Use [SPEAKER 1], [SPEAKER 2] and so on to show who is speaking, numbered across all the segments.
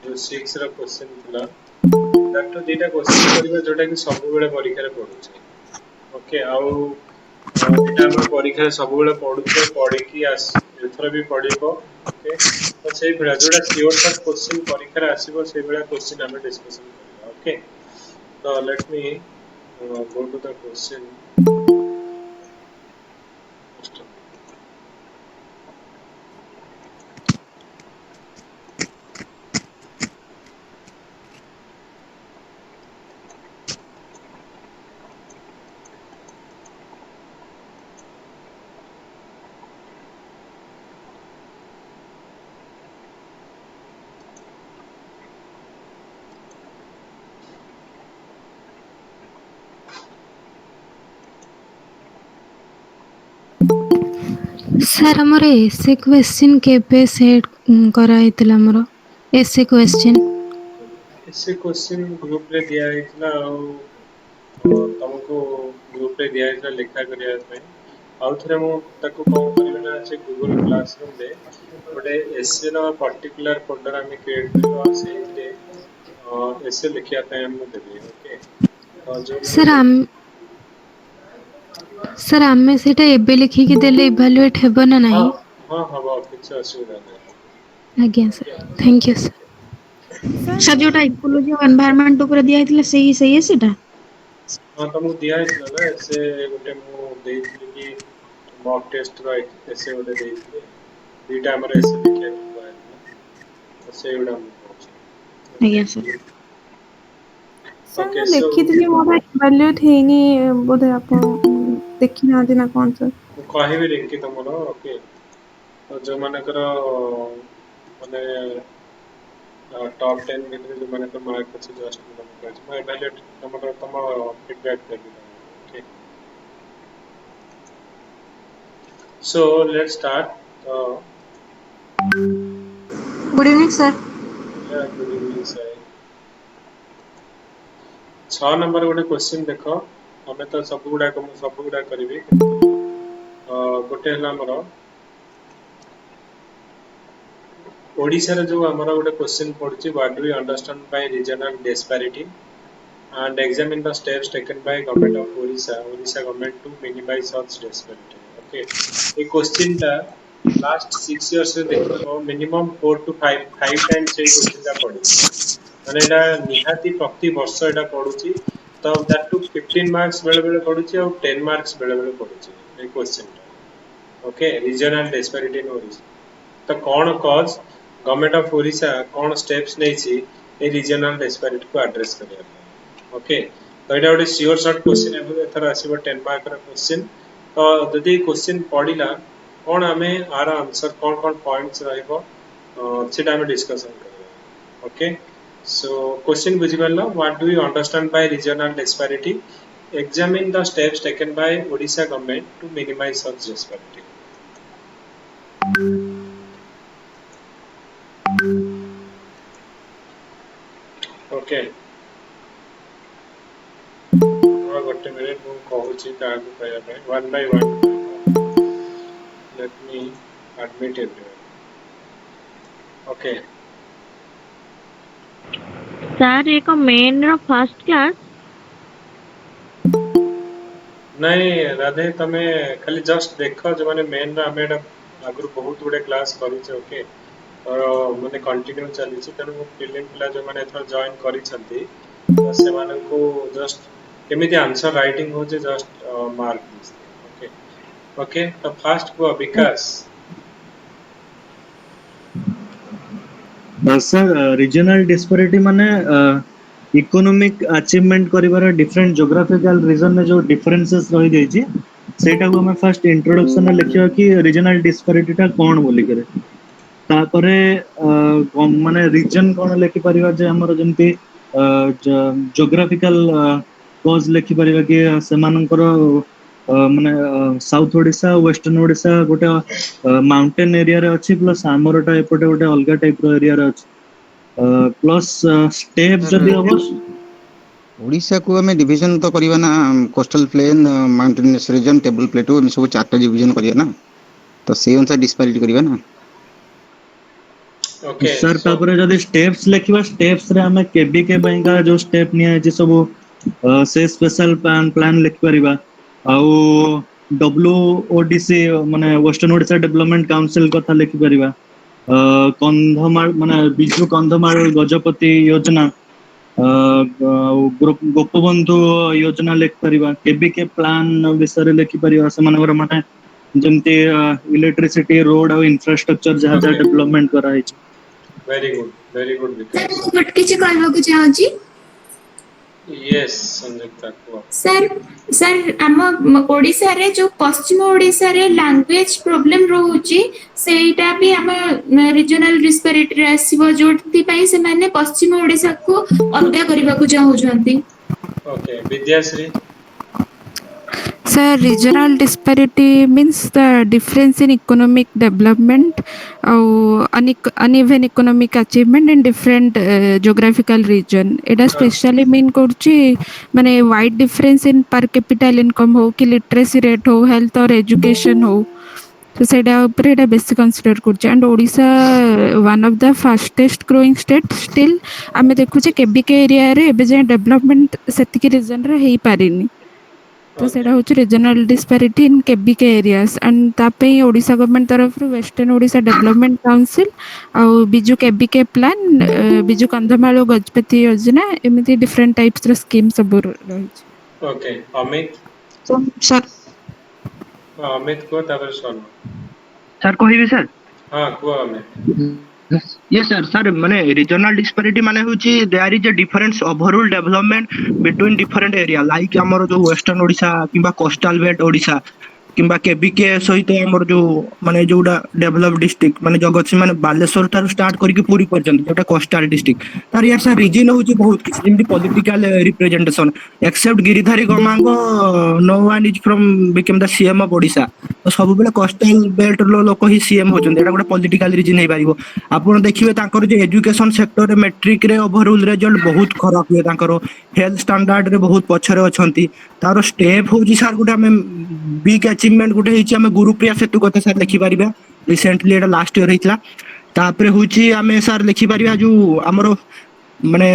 [SPEAKER 1] जो 6 रो क्वेश्चन थिला दैट दुईटा क्वेश्चन करबा जोटा कि सब बेले परीक्षा रे पडुचे ओके आउ एटा हमर परीक्षा रे सब बेले पडुचे पढी कि आस एथरा भी पढिबो ओके तो सेही बेला जोटा श्योर शॉर्ट क्वेश्चन परीक्षा रे आसीबो सेही बेला क्वेश्चन हम डिस्कशन करबा ओके तो let me go to the question.
[SPEAKER 2] Sir हमर एसे क्वेश्चन केबे सेट करा हेतला हमर एसे क्वेश्चन
[SPEAKER 1] ऐसे क्वेश्चन ग्रुप रे दिया हैतला तुमको ग्रुप रे दिया हैतला लेखा करिया पे आउ थरे मो ताको कोन करबे ना से गूगल क्लासरूम रे गोटे एसे रो पर्टिकुलर फोल्डर हम क्रिएट करबा सेथिरे एसे लिखिया पे हम देबे ओके तो जो
[SPEAKER 2] सर आमे सेटा एबे लिखि के देले इवैल्यूएट हेबो ना
[SPEAKER 1] हाँ
[SPEAKER 2] नाही
[SPEAKER 1] हाँ हाँ किसी असुविधा नहीं
[SPEAKER 2] आज्ञा sir
[SPEAKER 1] okay
[SPEAKER 2] thank you sir
[SPEAKER 3] sir जोटा इकोलॉजी और एनवायरनमेंट ऊपर दिया हैतला सही है सेटा
[SPEAKER 1] हाँ तुमको दिया हैतला ना ऐसे गोटे मु देइथिली कि मॉक टेस्ट रो ऐसे गोटे देइथिली दुईटा हमर ऐसे लिखिया को हैतला तो से गुडा मु कहूची
[SPEAKER 3] आज्ञा सर
[SPEAKER 1] ओके
[SPEAKER 4] सर
[SPEAKER 1] ओके
[SPEAKER 4] मैं
[SPEAKER 1] सो
[SPEAKER 4] देखिଥିଲି ମୋର ଇଭାଲୁଏଟ୍ ହେଇନି ବୋଧେ ଆପଣ ଦେଖିନାହାନ୍ତି ନା କଣ ସାର୍
[SPEAKER 1] ମୁଁ କହିବି ରିଙ୍କି ତମର ଓକେ तो जो मानकर माने टॉप 10 भितर जो मानकर मार्क अछि जस्ट मैं तुमको कहूची मैं इवैल्यूएट तमरो तम feedback Devi okay so let's start
[SPEAKER 3] good evening sir
[SPEAKER 1] या गुड इवनिंग सर 6 नंबर गोटे क्वेश्चन देखो हमें तो सब गुडा करबी किंतु गोटे हला हमरो ओडिसा रे जो हमरो गोटे क्वेश्चन पड़छि what do you understand by regional disparity and examine the steps taken by government of Orissa government to minimize such disparity. Okay, ये क्वेश्चन टा लास्ट 6 इयर्स रे देखिबो मिनिमम 4 to 5 टाइम्स ये क्वेश्चन टा पड़िछि माने एटा निहाती प्रति वर्ष एटा पडुछि तो दैट टू 15 मार्क्स बेले बेले पडुछि और 10 मार्क्स बेले बेले पडुछि ये क्वेश्चन टा okay regional disparity in Odisha तो कौन कॉज गवर्नमेंट ऑफ ओडिशा कौन स्टेप्स नेछि ए रीजनल डिस्पैरिटी को एड्रेस करिया ओके तो এটা ଗୋଟେ सियोर शॉर्ट क्वेश्चन है एथर आसीबो 10 मार्क रा क्वेश्चन तो जदी क्वेश्चन पढिला कोन हमें आर आंसर कोन कोन पॉइंट्स रहइबो सेटा हम डिस्कशन करबो ओके सो क्वेश्चन बुझि परलो what do you understand by regional disparity examine the steps taken by Odisha government to minimise such disparity okay गोटे मिनिट मु कहूची काहकु कहया पे one by one let me admit everyone okay
[SPEAKER 3] sir एक main row first class
[SPEAKER 1] नहीं राधे तमे खाली जस्ट देखो जो माने मेन रा हमें आगु बहुत गुडे क्लास करिছে ओके और माने कंटिन्यू चली छी तनु फीलिंग पिला जो माने थर जॉइन करि छंती तो से माने को जस्ट केमिति आंसर राइटिंग हो जे जस्ट मार्क ओके ओके तो फर्स्ट को विकास
[SPEAKER 5] सर रीजनल डिस्पैरिटी माने इकोनॉमिक अचीवमेंट करिवार डिफरेंट ज्योग्राफिकल रीजन में जो डिफरेंसेस रही जाइछि सेटा को हमें फर्स्ट इंट्रोडक्शन में लिखियो कि रीजनल डिस्पैरिटी टा कोन बोली करे तापरे माने रीजन कोन लिखि परिबा जे हमर जेंति ज्योग्राफिकल कॉज लिखि परिबा कि सेमानकर माने साउथ ओडिशा वेस्टर्न ओडिशा गोटे माउंटेन एरिया रे अछि प्लस हमरटा एपटे गोटे अलगा टाइप रो एरिया रे अछि प्लस स्टेप जदी हबो
[SPEAKER 6] ओडिशा को हमें डिवीजन तो करिवा ना coastal plain mountainous region table plateau हम सब चारटा डिवीजन करिया ना तो से अनुसार डिस्पैरिटी करिवा ना
[SPEAKER 1] Okay,
[SPEAKER 5] सर
[SPEAKER 1] so
[SPEAKER 5] तापर जदि स्टेप्स लिखिबा स्टेप्स रे हमें केबीके बैंका जो स्टेप निया जे सब से स्पेशल प्लान लिख परिबा आउ WODC माने वेस्टर्न ओडिशा डेवलपमेंट काउंसिल कथा लिखि परिबा कंधमाल माने बिजु कंधमाल गजपति योजना गोपबंधु योजना लिख परिबा केबीके प्लान विषय लिखि परिबा समानकर माने जेमती इलेक्ट्रिसिटी रोड और इंफ्रास्ट्रक्चर जहाँ जहाँ
[SPEAKER 1] okay,
[SPEAKER 5] डेवलपमेंट करा है
[SPEAKER 1] very good
[SPEAKER 3] सर
[SPEAKER 1] Vikas.
[SPEAKER 3] ମୁଁ ଗୋଟେ କିଛି କହିବାକୁ ଚାହୁଁଛି
[SPEAKER 1] Yes, Sanjukta, କୁହ।
[SPEAKER 3] ସାର୍ ସାର୍ ଆମ ଓଡ଼ିଶାରେ ଯୋଉ ପଶ୍ଚିମ ଓଡ଼ିଶାରେ ଲାଙ୍ଗୁଏଜ ପ୍ରୋବ୍ଲେମ ରହୁଛି ସେଇଟା ବି ଆମ ରିଜନାଲ ଡିସ୍ପାରିଟିରେ ଆସିବ ଯୋଉଥିପାଇଁ ସେମାନେ ପଶ୍ଚିମ ଓଡ଼ିଶାକୁ ଅଲଗା କରିବାକୁ ଚାହୁଁଛନ୍ତି।
[SPEAKER 1] Okay, Vidyashree.
[SPEAKER 2] Sir, regional disparity means the difference in economic development or uneven economic achievement in different geographical region. It specially mean କରୁଛି ମାନେ wide difference in per capital income हो कि literacy rate हो health और education हो तो ସେଇଟା ଉପରେ ଏଇଟା ବେଶୀ କନସିଡର କରୁଛି and Odisha one of the fastest growing state steel ଆମେ ଦେଖୁଛେ କେବିକେ ଏରିଆରେ ଏବେ ଯାଏଁ ଡେଭଲପମେଣ୍ଟ ସେତିକି ରିଜନରେ ହେଇପାରିନି ତ ସେଇଟା ହେଉଛି ରିଜନାଲ ଡିସ୍ପାରିଟି ଇନ୍ କେବିକେ ଏରିଆସ୍ ଆଣ୍ଡ ତା ପାଇଁ ଓଡ଼ିଶା ଗଭର୍ଣ୍ଣମେଣ୍ଟ ତରଫରୁ ୱେଷ୍ଟର୍ଣ୍ଣ ଓଡ଼ିଶା ଡେଭଲପମେଣ୍ଟ କାଉନସିଲ୍ ଆଉ ବିଜୁ କେବିକେ ପ୍ଲାନ୍ ବିଜୁ କନ୍ଧମାଳ ଓ ଗଜପତି ଯୋଜନା ଏମିତି ଡିଫରେଣ୍ଟ ଟାଇପ୍ସର ସ୍କିମ୍ ସବୁ ରହିଛି।
[SPEAKER 1] Okay, Amit.
[SPEAKER 3] ସାର୍
[SPEAKER 1] Amit କୁହ ତାପରେ ସ୍ୱର୍ଣ୍ଣ।
[SPEAKER 7] सर कहिबे सर
[SPEAKER 1] ହଁ କୁହ Amit।
[SPEAKER 7] yes sir माने regional disparity माने होची there is a difference overall development between different area like हमर जो western ओडिशा किबा coastal belt ओडिशा किबा केबीके सहित हमर जो माने जोडा डेवलप डिस्ट्रिक्ट माने जगतसिंह माने बालेश्वर तार स्टार्ट करके पूरी पर्यंत जोटा कोस्टल डिस्ट्रिक्ट तार यार सर रीजन होची बहुत किछ जेमति political representation except Giridhari Gamang no one is from become the CM of Odisha तो सब बेले कोस्टल बेल्ट लो लोक ही सीएम होचंद एटा गोटे पॉलिटिकल रीजन हे पारिबो आपण देखिबे तांकर जे एजुकेशन सेक्टर रे मैट्रिक रे ओवरऑल रिजल्ट बहुत खराब हुए तांकर हेल्थ स्टैंडर्ड रे बहुत पछरे अछंती तार स्टेप होची सर गोटे हम बिग अचीवमेंट गोटे हेची हम गुरुप्रिया सेतु कथा सर लिखि पारिबा रिसेंटली एटा लास्ट ईयर हेतला तापरे होची हमें सर लिखि पारिबा जो हमरो माने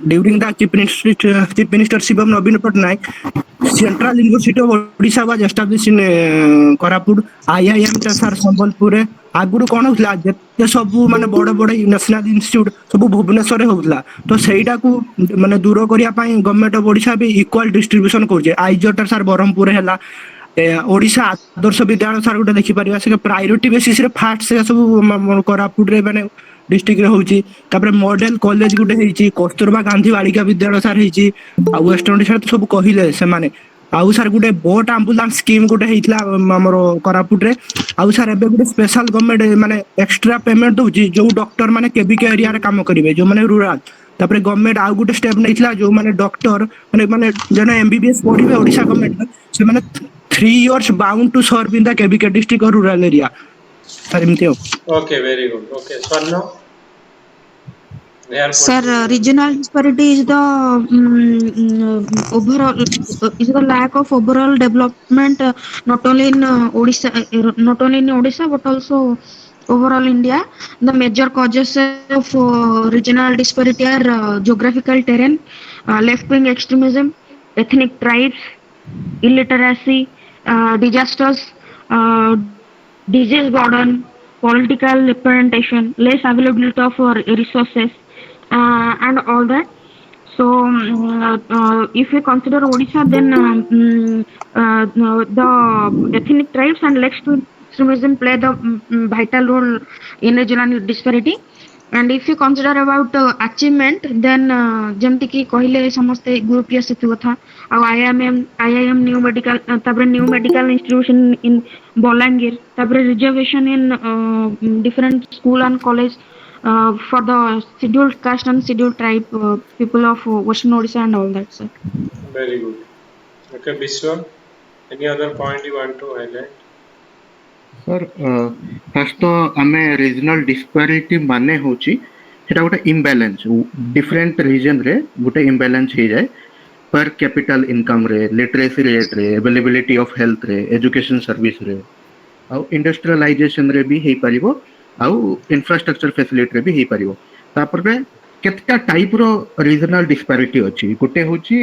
[SPEAKER 7] during the chief minister Shivam Naveen Patnaik central university of Odisha was establish in Koraput IIM टा सर संबलपुर रे आगुरु कोन होतला जेते सब माने बड़ बड़ नेशनल इंस्टीट्यूट सब भुवनेश्वर रे होतला तो सेईटा को माने दूर करिया पई गवर्नमेंट ऑफ ओडिशा भी इक्वल डिस्ट्रीब्यूशन करजे आईजोटा सर बरहमपुर हेला ओडिशा आदर्श विद्यालय सर गोटे देखि परिबा से प्रायोरिटी बेसिस रे फास्ट से सब कोरापुट रे माने डिस्ट्रिक्ट रे होची तापर मॉडल कॉलेज गोटे हेची कस्तूरबा गांधी बालिका विद्यालय सर हेची आ वेस्ट ओडिशा तो सब कहिले से माने आउ सर गोटे बोट एम्बुलेंस स्कीम गोटे हेतला हमरो कोरापुट रे आउ सर एबे गोटे स्पेशल गवर्नमेंट माने एक्स्ट्रा पेमेंट होची जो डॉक्टर माने केबीके एरिया रे काम करिवे जो माने रूरल तापर गवर्नमेंट आउ गोटे स्टेप नैथिला जो माने डॉक्टर माने माने जने एमबीबीएस पढिबे ओडिशा गवर्नमेंट से माने 3 years bound to serve in the KBK district or rural area. Sir, एमती हो।
[SPEAKER 1] Okay, very good. Okay, Swarna.
[SPEAKER 3] Sir, regional disparity is the overall is the lack of overall development not only in Odisha but also overall India. The major causes of regional disparity are geographical terrain, left-wing extremism, ethnic tribes, illiteracy, disasters, disease burden, political representation, less availability of resources, and all that. So, if we consider Odisha, then the ethnic tribes and left-wing extremism play the vital role in regional disparity. And if you consider about achievement, then जेमती कि कहले समस्ते गुरुप्रिया सेतु कथा आ IIM new medical तापर new medical institution in Balangir तापर reservation in different school and college for the scheduled caste and scheduled tribe people of Western Odisha and all that, sir.
[SPEAKER 1] Very good. Okay, Biswa, any other point you want to highlight?
[SPEAKER 6] Sir first तो आमे regional disparity माने होची सेटा गोटे imbalance different reason रे गोटे imbalance हो जाए पर कैपिटल इनकम रे लिटरेसी रेट रे अवेलेबिलिटी ऑफ हेल्थ रे एजुकेशन सर्विस रे आ इंडस्ट्रियलाइजेशन रे भी हेई परिबो आउ इंफ्रास्ट्रक्चर फैसिलिटी भी हेई परिवो तापर केतटा टाइप रो रीजनल डिस्पैरिटी अछि गोटे होची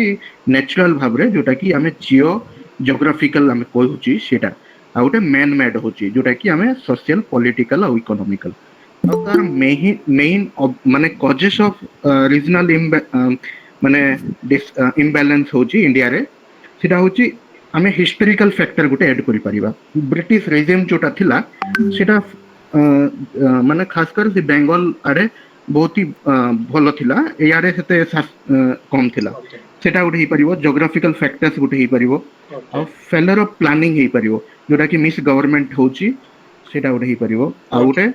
[SPEAKER 6] नेचुरल भाबरे जोटा कि हमें जियो जियोग्राफिकल हमें कहूची सेटा आ गोटे मैन मेड होची जोटा कि हमें सोशल पॉलिटिकल और इकोनॉमिकल और तार मेन माने कॉजेस ऑफ रीजनल माने इम्बैलेंस होची इंडिया रे सेटा होची हमें हिस्टोरिकल फैक्टर गोटे ऐड करि परिबा ब्रिटिश रेजिम जोटा थिला सेटा माने खासकर से बेंगल आड़े बहुत ही भल थिला यारे सेते कम थिला
[SPEAKER 1] ओके
[SPEAKER 6] सेटा गोटे हेई परिबो जियोग्राफिकल फैक्टर्स गोटे हेई परिबो
[SPEAKER 1] ओके
[SPEAKER 6] आ फेलर ऑफ प्लानिंग हेई परिबो जोटा कि मिस गवर्नमेंट होची सेटा गोटे हेई परिबो आ
[SPEAKER 1] ओके
[SPEAKER 6] गोटे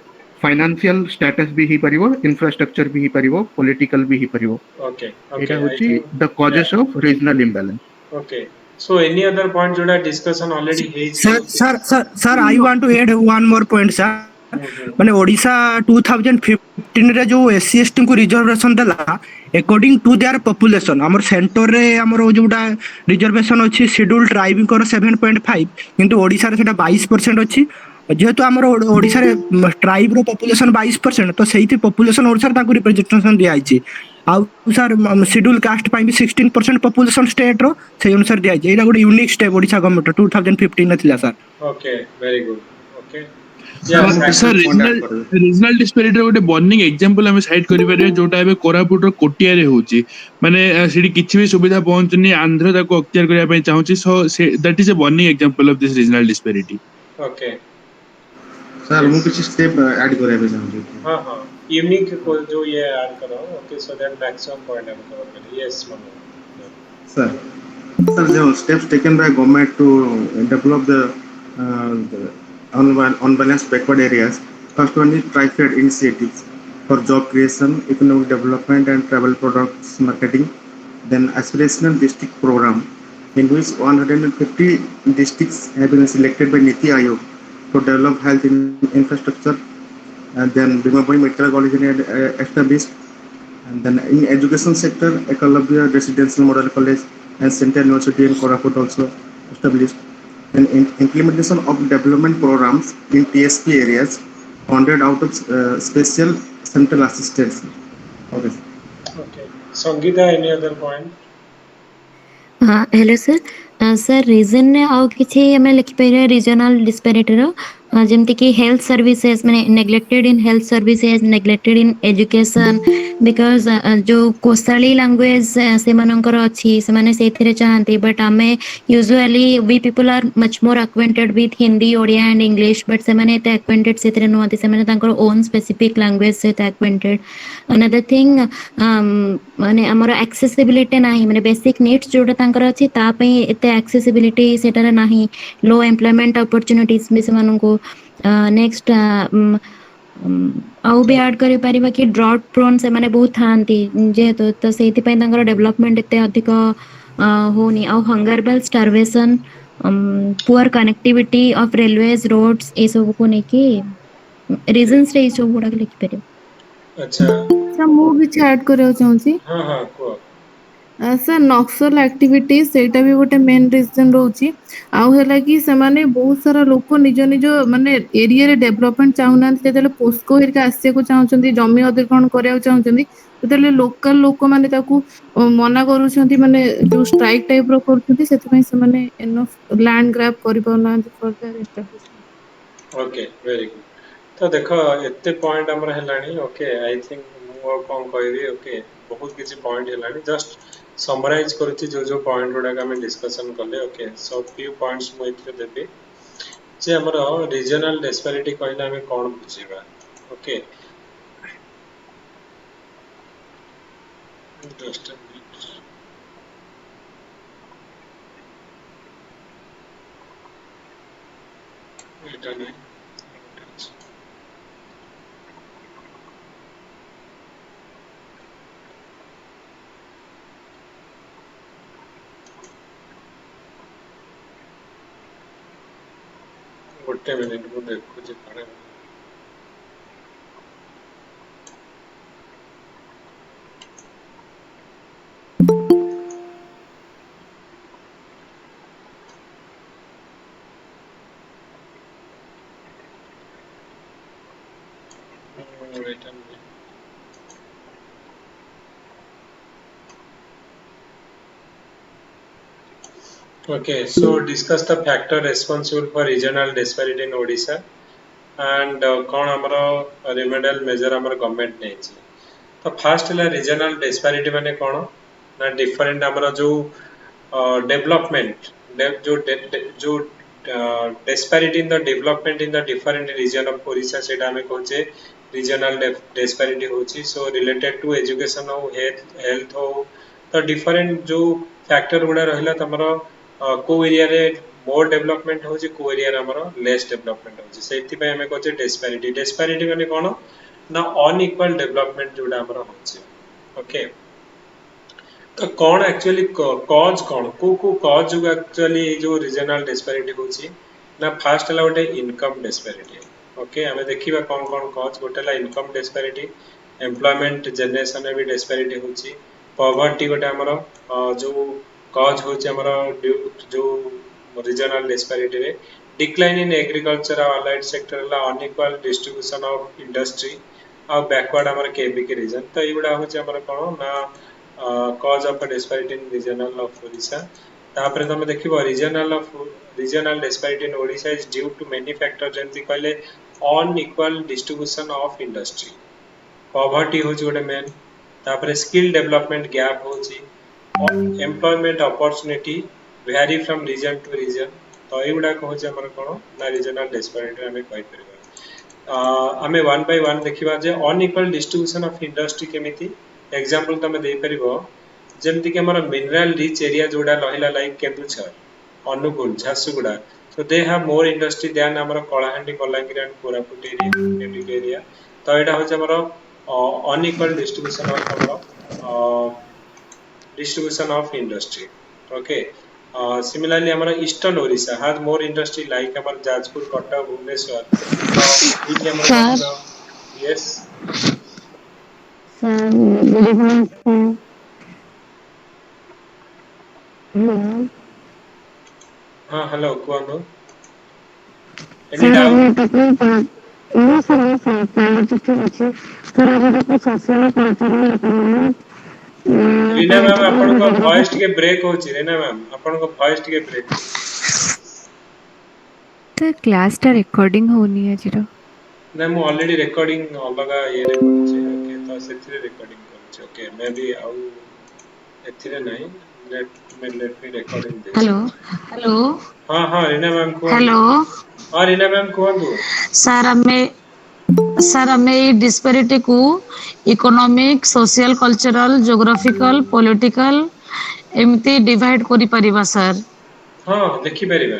[SPEAKER 6] फाइनेंशियल स्टेटस भी हेई परिबो इंफ्रास्ट्रक्चर भी हेई परिबो पॉलिटिकल भी हेई परिबो
[SPEAKER 1] ओके
[SPEAKER 6] एटा
[SPEAKER 1] ओके आई
[SPEAKER 6] होची
[SPEAKER 1] थिंक
[SPEAKER 6] द
[SPEAKER 1] या
[SPEAKER 6] causes of regional imbalance
[SPEAKER 1] okay so any other point जोड़ा डिस्कशन ऑलरेडी हेची
[SPEAKER 7] sir
[SPEAKER 1] okay
[SPEAKER 7] sir sir sir I want to add one more point sir
[SPEAKER 1] hmm
[SPEAKER 7] माने ओडिशा 2015 रे जो एससी एसटी को reservation देला अकॉर्डिंग टू देयर पॉपुलेशन हमर centre रे हमर जोटा रिजर्वेशन अछि शेड्यूल ट्राइब को 7.5 किंतु ओडिशा रे सेटा 22% अछि जेहेतु हमर ओडिशा रे ट्राइब रो पॉपुलेशन 22% तो सेही पॉपुलेशन ओडिशा ताको रिप्रेजेंटेशन दिया आइछि आउ सर शेड्यूल कास्ट पाई भी 16% पॉपुलेशन स्टेट रो सेही अनुसार दिया आइछि एटा गोटे यूनिक स्टेप ओडिशा गवर्नमेंट 2015 ने थिला sir
[SPEAKER 1] okay very good okay या
[SPEAKER 5] सर ଗୋଟେ
[SPEAKER 8] सर
[SPEAKER 5] point add କରିବି।
[SPEAKER 8] रीजनल डिस्पेरिटी गोटे बर्निंग एग्जांपल हम साइड करि परिबे जोटा एबे कोरापुट रो कोटिया रे होची माने सेठी किछि भी सुविधा पहुंचनी आंध्र ताको अक्तियार करिया पई चाहूची so that is a burning example of this regional disparity
[SPEAKER 1] okay
[SPEAKER 5] sir ମୁଁ
[SPEAKER 1] यस
[SPEAKER 5] କିଛି ଷ୍ଟେପ୍ ଆଡ୍ କରିବା ପାଇଁ ଚାହୁଁଛି।
[SPEAKER 1] हाँ हाँ यूनिक को जो ये ऐड करो okay so that maximum point हम कवर करें yes Manu
[SPEAKER 5] Sir, sir, the steps taken by government to develop the unbalanced backward areas. First one is TriFed initiatives for job creation, economic development, and travel products marketing. Then aspirational district program, in which 150 districts have been selected by Niti Aayog to develop health infrastructure. And then Bimapuri Medical College established. And then in education sector, Ekalabya Residential Model College and Central University in Koraput also established. And in implementation of development programs in TSP areas, 100 out of special central assistance. Okay.
[SPEAKER 1] Okay Sangeeta any other point
[SPEAKER 9] hello sir sir region ने आउ किछि हमें लिखि पारे regional disparity रो जेमति कि health services माने neglected in health services neglected in education because जो कोसाली लैंग्वेज से मानकर अछि से माने सेथिरे चाहंती बट हमें usually we people are much more acquainted with Hindi Odia and English but से माने ते एक्वेंटेड सेथिरे नोती से माने तांकर ओन स्पेसिफिक लैंग्वेज से एक्वेंटेड अनदर थिंग माने हमर एक्सेसिबिलिटी नाही माने बेसिक नीड्स जोटा तांकर अछि ता पई एते एक्सेसिबिलिटी सेटारे नाही लो एम्प्लॉयमेंट अपॉर्चुनिटीज भी सेमानको नेक्स्ट आउ भी ऐड करि परिबा कि ड्रॉट प्रोन से माने बहुत थांती जेहेतु तो सेति पई तांकर डेवलपमेंट एते अधिक होनी आउ हंगरबल starvation poor connectivity of railways roads ए सब को नेकी रीजंस रे सब गुडा लिखि परिबा
[SPEAKER 1] अच्छा
[SPEAKER 4] ସାର୍ ମୁଁ କିଛି ଆଡ୍ କରିବାକୁ ଚାହୁଁଛି
[SPEAKER 1] हाँ हाँ को
[SPEAKER 4] ସାର୍ ନକ୍ସଲ ଆକ୍ଟିଭିଟି ସେଇଟା ବି ଗୋଟେ ମେନ୍ ରିଜନ ରହୁଛି ଆଉ ହେଲା କି ସେମାନେ ବହୁତ ସାରା ଲୋକ ନିଜ ନିଜ ମାନେ ଏରିଆରେ ଡେଭଲପମେଣ୍ଟ ଚାହୁଁନାହାନ୍ତି ଯେତେବେଳେ ପୋସ୍କୋ ହେରିକା ଆସିବାକୁ ଚାହୁଁଛନ୍ତି ଜମି ଅଧିଗ୍ରହଣ କରିବାକୁ ଚାହୁଁଛନ୍ତି ସେତେବେଳେ ଲୋକାଲ ଲୋକମାନେ ତାକୁ ମନା କରୁଛନ୍ତି ମାନେ ଯୋଉ ଷ୍ଟ୍ରାଇକ ଟାଇପ ର କରୁଛନ୍ତି ସେଥିପାଇଁ ସେମାନେ ଏନଫ୍ ଲ୍ୟାଣ୍ଡ ଗ୍ରାବ କରିପାରୁନାହାନ୍ତି for their establishment
[SPEAKER 1] okay very good तो देख एते पॉइंट हमर हेलानी ओके आई थिंक मु कोन कहबी ओके बहुत किसी पॉइंट हेलानी जस्ट समराइज करछि जो जो पॉइंट गुडा का हम डिस्कशन करले ओके सो फ्यू पॉइंट्स मु इथे देबी जे हमर रीजनल डिस्पैरिटी कहले हमें कोन बुझिबा ओके जस्ट এটা নাই ଗୋଟେ ମିନିଟ ମୁଁ ଦେଖୁଛି କଣ Okay, so discuss the factor responsible for regional disparity in Odisha and कौन हमारा remedial measure हमारा government ने ची तो first है regional disparity माने कौन ना different हमारा जो development जो disparity in the development in the different region of Odisha से हमें कौन regional disparity होची so related to education हो health हो तो different जो factor गुड़ा रहला तमरो को एरिया रे मोर डेवलपमेंट होची को एरिया रे हमरो लेस डेवलपमेंट होची सेति पे हमें कहचे डिस्पैरिटी माने कोन ना अनइक्वल डेवलपमेंट जोडा हमरो होची ओके तो कौन एक्चुअली कॉज कौन को कॉज जो एक्चुअली जो रीजनल डिस्पैरिटी होची ना फर्स्ट हला गोटे इनकम डिस्पैरिटी ओके हमें देखिबा कौन कौन कॉज गोटेला इनकम डिस्पैरिटी एम्प्लॉयमेंट जनरेशन में भी डिस्पैरिटी होची पॉवर्टी गोटे हमरो जो कॉज होचे हमारा जो रीजनल डिस्पैरिटी रे डिक्लाइन इन एग्रीकल्चर और अलाइड सेक्टर ला अनइक्वल डिस्ट्रीब्यूशन ऑफ इंडस्ट्री और बैकवर्ड हमारा केबी के रीजन तो एगुडा होचे हमारा कोन ना cause of disparity in regional of Odisha तापर तमे देखिबो regional disparity in Odisha is due to many factor जेंति कहले unequal distribution of industry poverty होचे गोटे मेन तापर स्किल डेवलपमेंट गैप होची employment opportunity vary from region to region तो एगुडा कहूँ हमर कोन ना रीजनल डिस्पैरिटी हमें कहि परबा हमें वन बाय वन देखिबा जे अनइक्वल डिस्ट्रीब्यूशन ऑफ इंडस्ट्री केमिति एग्जांपल तमे दे परिबो जेमति कि हमर मिनरल रिच एरिया जोडा रहिला like Kendujhar Angul Jharsuguda so they have more industry than हमर कलाहांडी बलांगीर एंड कोरापुट एरिया तो एटा होचे हमर अनइक्वल डिस्ट्रीब्यूशन ऑफ हमर distribution of industry okay similarly हमारा eastern Odisha has more industry like हमारा जाजपुर कटक भुवनेश्वर तो ये हमारा yes हाँ hello Kuano any doubt Reena ma'am आपन को वॉइस के ब्रेक होची रीना मैम आपन को वॉइस के ब्रेक
[SPEAKER 2] तो क्लास टा रिकॉर्डिंग होनी है जीरो
[SPEAKER 1] ना मु ऑलरेडी रिकॉर्डिंग अलगा ये रे करछे ओके तो सेथिरे रिकॉर्डिंग करछे ओके मे बी आउ एथिरे नाही लेट मी रिकॉर्डिंग दे
[SPEAKER 10] हेलो
[SPEAKER 1] हां रीना मैम को
[SPEAKER 10] हेलो
[SPEAKER 1] हां रीना मैम कहंतु
[SPEAKER 10] सर हमें डिस्पैरिटी को economic social cultural geographical political एमती डिवाइड करि परिबा सर
[SPEAKER 1] हां देखि परिबा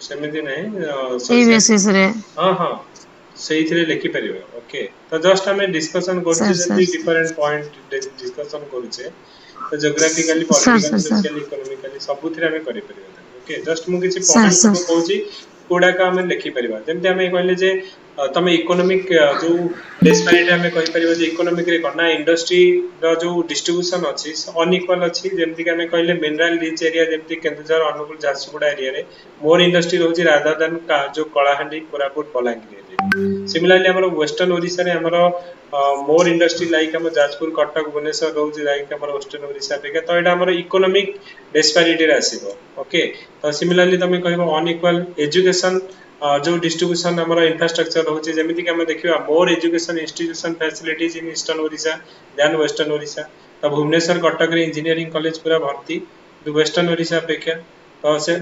[SPEAKER 1] सेमिति नाही
[SPEAKER 10] ए बेसिस रे
[SPEAKER 1] हां सेहिथिरे लिखि परिबा ओके तो जस्ट हमें डिस्कशन करछे जति डिफरेंट पॉइंट डिस्कशन करछे तो ज्योग्राफिकली पॉलिटिकल सोशल इकोनॉमिकली सबुथिरे हमें करि परिबा ओके जस्ट मु किछि पॉइंट को कहूची कोडा का हमें लिखि परिबा जेमते हमें कहले जे तमे इकोनॉमिक जो डिस्पैरिटी हमें कहि परिबा जे इकोनॉमिक रे कोना इंडस्ट्री रो जो डिस्ट्रीब्यूशन अछि अनइक्वल अछि जेमति कि हमें कहले मिनरल रिच एरिया जेमति केंदुझर अनुगुल झारसुगुडा एरिया रे मोर इंडस्ट्री रहउची रादर देन जो कलाहांडी कोरापुट बलांगीर एरिया सिमिलरली हमर वेस्टर्न ओडिसा रे हमर मोर इंडस्ट्री लाइक हम जाजपुर कटक भुवनेश्वर रहउची लाइक हमर वेस्टर्न ओडिसा पे तो एटा हमर इकोनॉमिक डिस्पैरिटी रे आसीबो ओके तो सिमिलरली तमे कहबो अनइक्वल एजुकेशन जो डिस्ट्रीब्यूशन हमारा इंफ्रास्ट्रक्चर होचे जेमिति कि हम देखिबा more education institution facilities in eastern Odisha than western Odisha तो भुवनेश्वर कटक रे इंजीनियरिंग कॉलेज पूरा भर्ती तो वेस्टर्न ओडिशा अपेक्षा तो से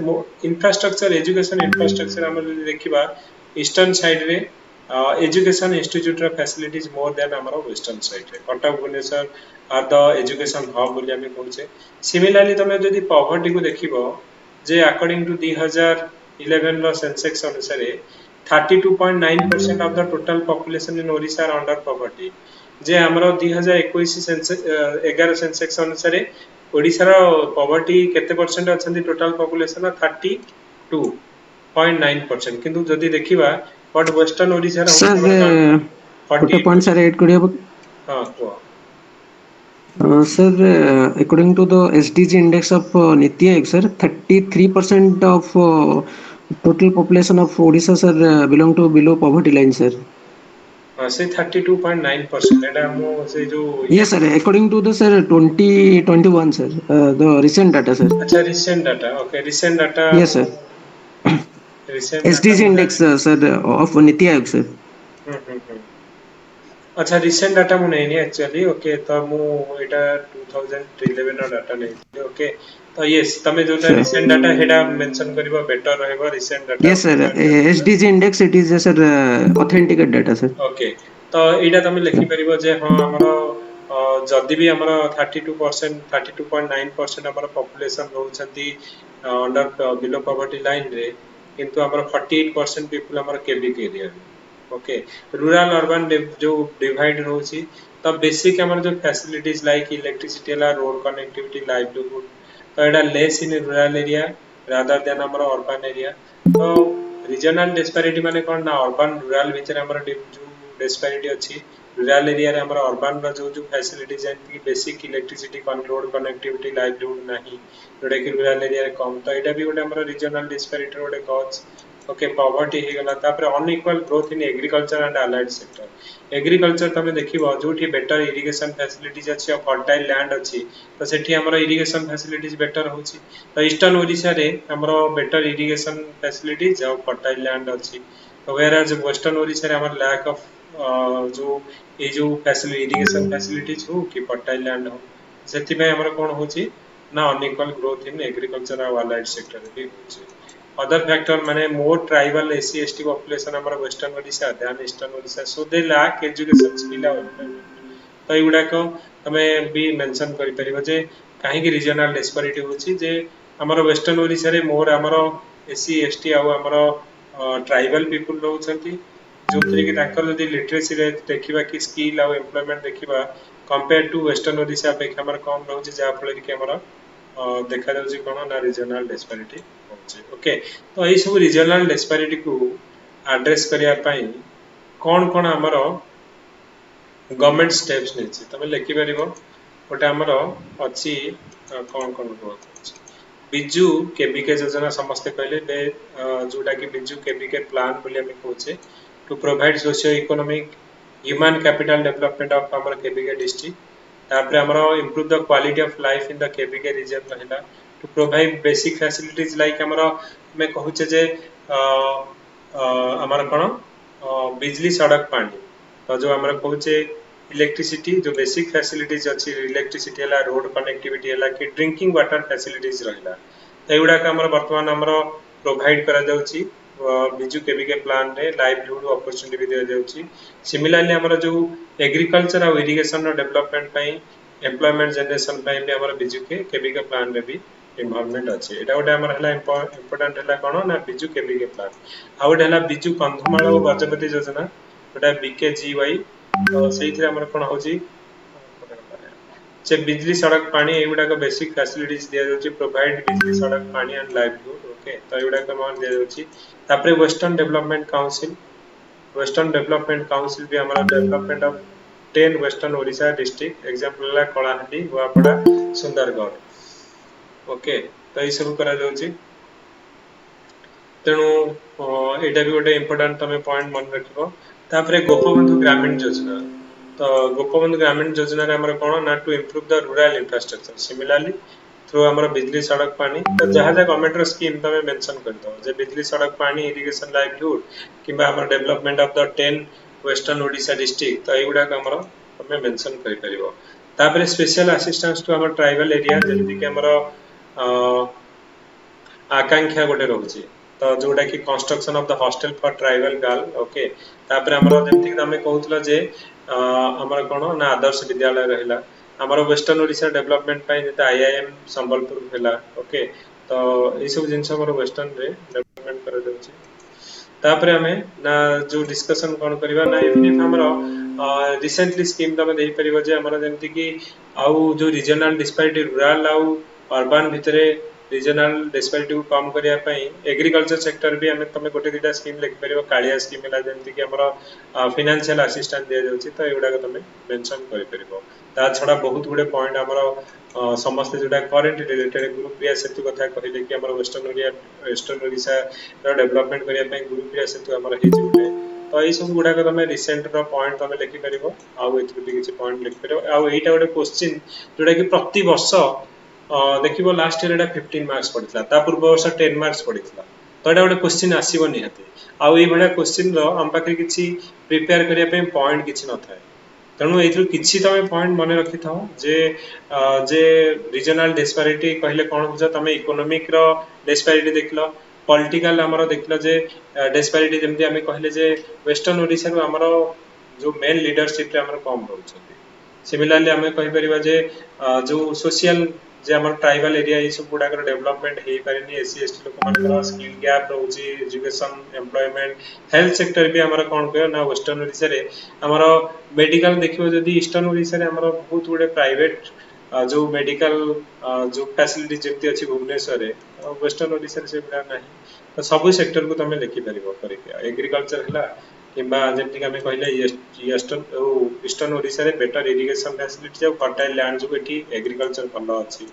[SPEAKER 1] इंफ्रास्ट्रक्चर एजुकेशन इंफ्रास्ट्रक्चर हम देखिबा ईस्टर्न साइड रे एजुकेशन इंस्टीट्यूट रे फैसिलिटीज मोर देन हमारा वेस्टर्न साइड रे Cuttack Bhubaneswar are the education hub बोली हम कहूचे सिमिलरली तमे जदी पॉवर्टी को देखिबो जे अकॉर्डिंग टू 2011 रो सेंसेक्स अनुसार 32.9% of the total population in Odisha are under poverty जे हमरो 2021 सेंसेक्स 11 सेंसेक्स अनुसार ओडिशा रो पॉवर्टी केते परसेंट अछंती टोटल पॉपुलेशन 32.9% किंतु जदी देखिबा but western Odisha row
[SPEAKER 11] sir 40 point sir add करियो
[SPEAKER 1] हां को
[SPEAKER 11] sir according to the SDG index of Niti Aayog sir 33% of total population of Odisha sir belong to below poverty line sir
[SPEAKER 1] से 32.9% एटा मो से जो
[SPEAKER 11] Yes, sir. According to the sir 2021, sir, the recent data, sir.
[SPEAKER 1] अच्छा recent data okay recent data
[SPEAKER 11] Yes, sir.
[SPEAKER 1] Recent data
[SPEAKER 11] SDG
[SPEAKER 1] मु
[SPEAKER 11] index,
[SPEAKER 1] जानी
[SPEAKER 11] sir, of Niti Aayog, sir.
[SPEAKER 1] हम्म अच्छा recent data मु नहीं एक्चुअली ओके तो मु एटा 2011 data नहीं okay तो यस तमे जोटा
[SPEAKER 11] Sure.
[SPEAKER 1] रिसेंट डाटा हेडा मेंशन करबो बेटर रहबो recent data
[SPEAKER 11] Yes, sir.
[SPEAKER 1] Compare
[SPEAKER 11] SDG index, it is, sir, authenticate data, sir.
[SPEAKER 1] Okay तो एटा तमे लिखि परिबो जे हां हमरो जदि भी हमरो 32% 32.9% हमरो पॉपुलेशन रहउछंती अंडर बिलो पॉवर्टी लाइन रे किंतु हमरो 48% पीपल हमरो KBK area okay rural urban जो डिवाइड रहउछि तो बेसिक हमर जो फैसिलिटीज लाइक इलेक्ट्रिसिटी ला रोड कनेक्टिविटी लाइवलीहुड तो एटा less in rural area rather than हमरो अर्बन एरिया तो रीजनल डिस्पैरिटी माने कोन ना अर्बन रूरल भितर हमरो जो डिस्पैरिटी अछि रूरल एरिया रे हमरो अर्बन रो जो फैसिलिटीज जेंति basic electricity road connectivity livelihood नाही जोडा कि रूरल एरिया रे कम तो एटा भी गोटे हमरो रीजनल डिस्पैरिटी गोटे कॉज ओके पॉवर्टी हे गला तापर unequal growth in agriculture and allied sector agriculture तमे देखिबो जोठी बेटर इरिगेशन फैसिलिटीज अछि और फर्टाइल लैंड अछि तो सेठी हमरो इरिगेशन फैसिलिटीज बेटर होछि तो ईस्टर्न ओडिशा रे हमरो बेटर इरिगेशन फैसिलिटीज और फर्टाइल लैंड अछि तो वेयर एज वेस्टर्न ओडिशा रे हमर लैक ऑफ जो ए जो फैसिलिटी इरिगेशन फैसिलिटीज हो कि फर्टाइल लैंड हो सेति में हमरो कोन होछि ना अनइक्वल ग्रोथ इन एग्रीकल्चर और अलाइड सेक्टर भी होछि other factor माने more tribal SC ST population हमर वेस्टर्न ओडिशा ध्यान eastern Odisha so they lack education skill और employment तो एगुडा को तमे भी मेंशन करि परिबो जे काहे कि रीजनल डिस्पैरिटी होछि जे हमर वेस्टर्न ओडिशा रे मोर हमर SC ST आ हमर ट्राइबल पीपल रहउछंती जो तरी कि ताकर जदि लिटरेसी रे देखिबा कि स्किल और एम्प्लॉयमेंट देखिबा कंपेयर टू वेस्टर्न ओडिशा अपेक्षा हमर कम रहउछि जा फल कि हमर देखा जाउछि कोन ना रीजनल डिस्पैरिटी होछि ओके तो एई सब रीजनल डिस्पैरिटी को एड्रेस करिया पई कोन कोन हमर गवर्नमेंट स्टेप्स नेछि तमे लेखि परिबो ओटा हमर अछि कोन कोन होछि बिजू केबीके योजना समस्त कहले बे जोटा कि बिजू केबीके प्लान बोली हम कहउछे to provide socio economic human capital development of हमर केबीके डिस्ट्रिक्ट तापर हमरो improve the quality of life in the KBK region रहला to provide basic facilities like हमरो मैं कहूचे जे हमर कोन बिजली सड़क पानी तो जो हमर कहूचे इलेक्ट्रिसिटी जो बेसिक फैसिलिटीज अछि इलेक्ट्रिसिटी हला रोड कनेक्टिविटी हला कि ड्रिंकिंग वाटर फैसिलिटीज रहला तो एगुडा का हमर वर्तमान हमरो प्रोवाइड करा जाउची बिजू केबीके प्लान रे लाइवलीहुड अपॉर्चुनिटी भी दिया जाउची सिमिलरली हमर जो एग्रीकल्चर और इरिगेशन रो डेवलपमेंट पई एम्प्लॉयमेंट जनरेशन पई भी हमर बिजू केबीके प्लान रे भी इन्वॉल्वमेंट अछि एटा गोटे हमर हला इंपोर्टेंट हला कोन ना बिजू केबीके प्लान आ गोटे हला बिजू कंधमाल और गजपति योजना गोटे बीकेजीवाई तो सेइथि हमर कोन होची से बिजली सड़क पानी एगुडा को बेसिक फैसिलिटीज दिया जाउची प्रोवाइड बिजली सड़क पानी एंड लाइवलीहुड ओके तो एगुडा को मान दिया जाउची तापरे वेस्टर्न डेवलपमेंट काउंसिल भी हमारा development of 10 western Odisha district example ला कलाहांडी गोवापड़ा सुंदरगढ़ ओके तो ये सब करा जाउची तेणु एटा भी गोटे इंपोर्टेंट तमे पॉइंट मन रखिबो तापरे गोपबंधु ग्रामीण योजना तो गोपबंधु ग्रामीण योजना रे हमर कोन ना to improve the rural infrastructure similarly through हमर बिजली सड़क पानी तो जहां जहां गवर्नमेंट रो स्कीम तमे मेंशन कर दो जे बिजली सड़क पानी इरिगेशन लाइवलीहुड किबा हमर development of the 10 western Odisha district तो एगुडा का हमर तमे मेंशन करि परिबो तापरे स्पेशल असिस्टेंस टू हमर ट्राइबल एरिया जेति कि हमर आकांक्षा गोटे रहउची तो जोटा कि construction of the hostel for tribal girl okay तापर हमर जेति कि हमें कहउतला जे हमर कोन ना आदर्श विद्यालय रहला हमर वेस्टर्न ओडिशा डेवलपमेंट पई जेता आईआईएम संबलपुर भेला ओके तो ए सब जिंस हमर वेस्टर्न रे डेवलपमेंट कर जाउची तापर हमें ना जो डिस्कशन कोन करबा ना इवन हमर रिसेंटली स्कीम तमे देई परिबो जे हमर जेति कि आउ जो रीजनल डिस्पैरिटी रूरल आउ अर्बन भितरे रीजनल डिस्पैरिटी को कम करिया पई एग्रीकल्चर सेक्टर भी हमें तमे गोटे दिटा स्कीम लिख परिबो कालिया स्कीम ला जेति कि हमर फाइनेंशियल असिस्टेंस दिया जाउची तो एगुडा को तमे मेंशन करि परिबो ता छडा बहुत गुडे पॉइंट हमर समस्त जोटा करेंट रिलेटेड गुरुप्रिया सेतु कथा कहिले कि हमर वेस्टर्न ओडिशा रो डेवलपमेंट करिया पई गुरुप्रिया सेतु हमर हे जोटे तो ये सब गुड़ाक तुम रिसेंट पॉइंट तुम लिखिपर आउ किसी पॉइंट लिखिपर आउ यहाँ गोटे क्वेश्चन जोटा कि प्रति वर्ष देख लास्ट इयर 15 मार्क्स पड़ता पूर्व वर्ष 10 मार्क्स पड़ता तो यहाँ गोटे क्वेश्चन आसो निहाती आउ ये क्वेश्चन आम पाखे किसी प्रिपेयर करने पॉइंट किसी न था तेणु ये किसी तुम पॉइंट मन रखी था जे रीजनल डिस्पारिटी कहले कौन बुझ तुम इकोनॉमिक रो डिस्पारिटी देखल पॉलिटिकल आमर देखल जे डिस्पारिटी जमती आम कहले जे वेस्टर्न ओडिशा रो आमर जो मेन लीडरशिप रे आमर कम रहउछथि सिमिलरली आम कहीपर जे जो सोशल जे आम ट्राइबल एरिया ये सब गुड़ाक डेवलपमेंट हो पारे एससी एसटी लोक मान स्किल गैप रोचे एजुकेशन एम्प्लॉयमेंट हेल्थ सेक्टर भी आम कौन कह ना वेस्टर्न ओडिशा आमर मेडिकल देखिए जदि ईस्टर्न ओडिशा आमर बहुत गुड़े प्राइवेट जो मेडिकल जो फैसिलिटी जमी अच्छी भुवनेश्वर वेस्टर्न ओडिशा से गुड़ा ना तो सब सेक्टर को तुम लिखिपर एग्रीकल्चर है कि जमीक आम कहले ईस्टर्न ओडिशा रे बेटर इरिगेशन फैसिलिटी और फर्टाइल लैंड जो ये एग्रीकल्चर भल अच्छी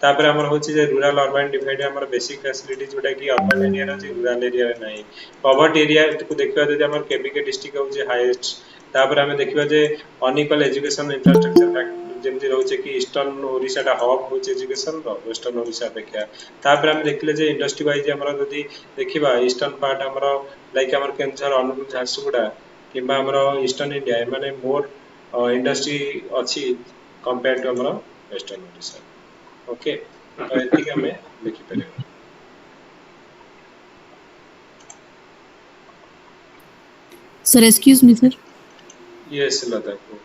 [SPEAKER 1] तापर आमर हूँ रूराल अर्बन डिवाइड आम बेसिक फैसिलिटी जोटा कि अर्बन एरिया रूराल एरिया ना पवर्टी एरिया को देखा जब आम केबिके डिस्ट्रिक्ट हूँ हाएस्ट तापर आम देखा अनइक्वल एजुकेशन इंफ्रास्ट्रक्चर जमी रोचे कि ईस्टर्न ओडिशा हब हो एजुकेशन वेस्टर्न ओडिशा अपेक्षा तापर आम देखले जे इंडस्ट्री वाइज आम जदि देखा ईस्टर्न पार्ट आमर लाइक आम केन्दुझर अनुगुल झारसुगुड़ा कि ईस्टर्न इंडिया माने मोर इंडस्ट्री अच्छी कंपेयर टू आमर वेस्टर्न ओडिशा ओके तो ये आम लिखिपर
[SPEAKER 4] sir excuse me sir
[SPEAKER 1] yes Lata को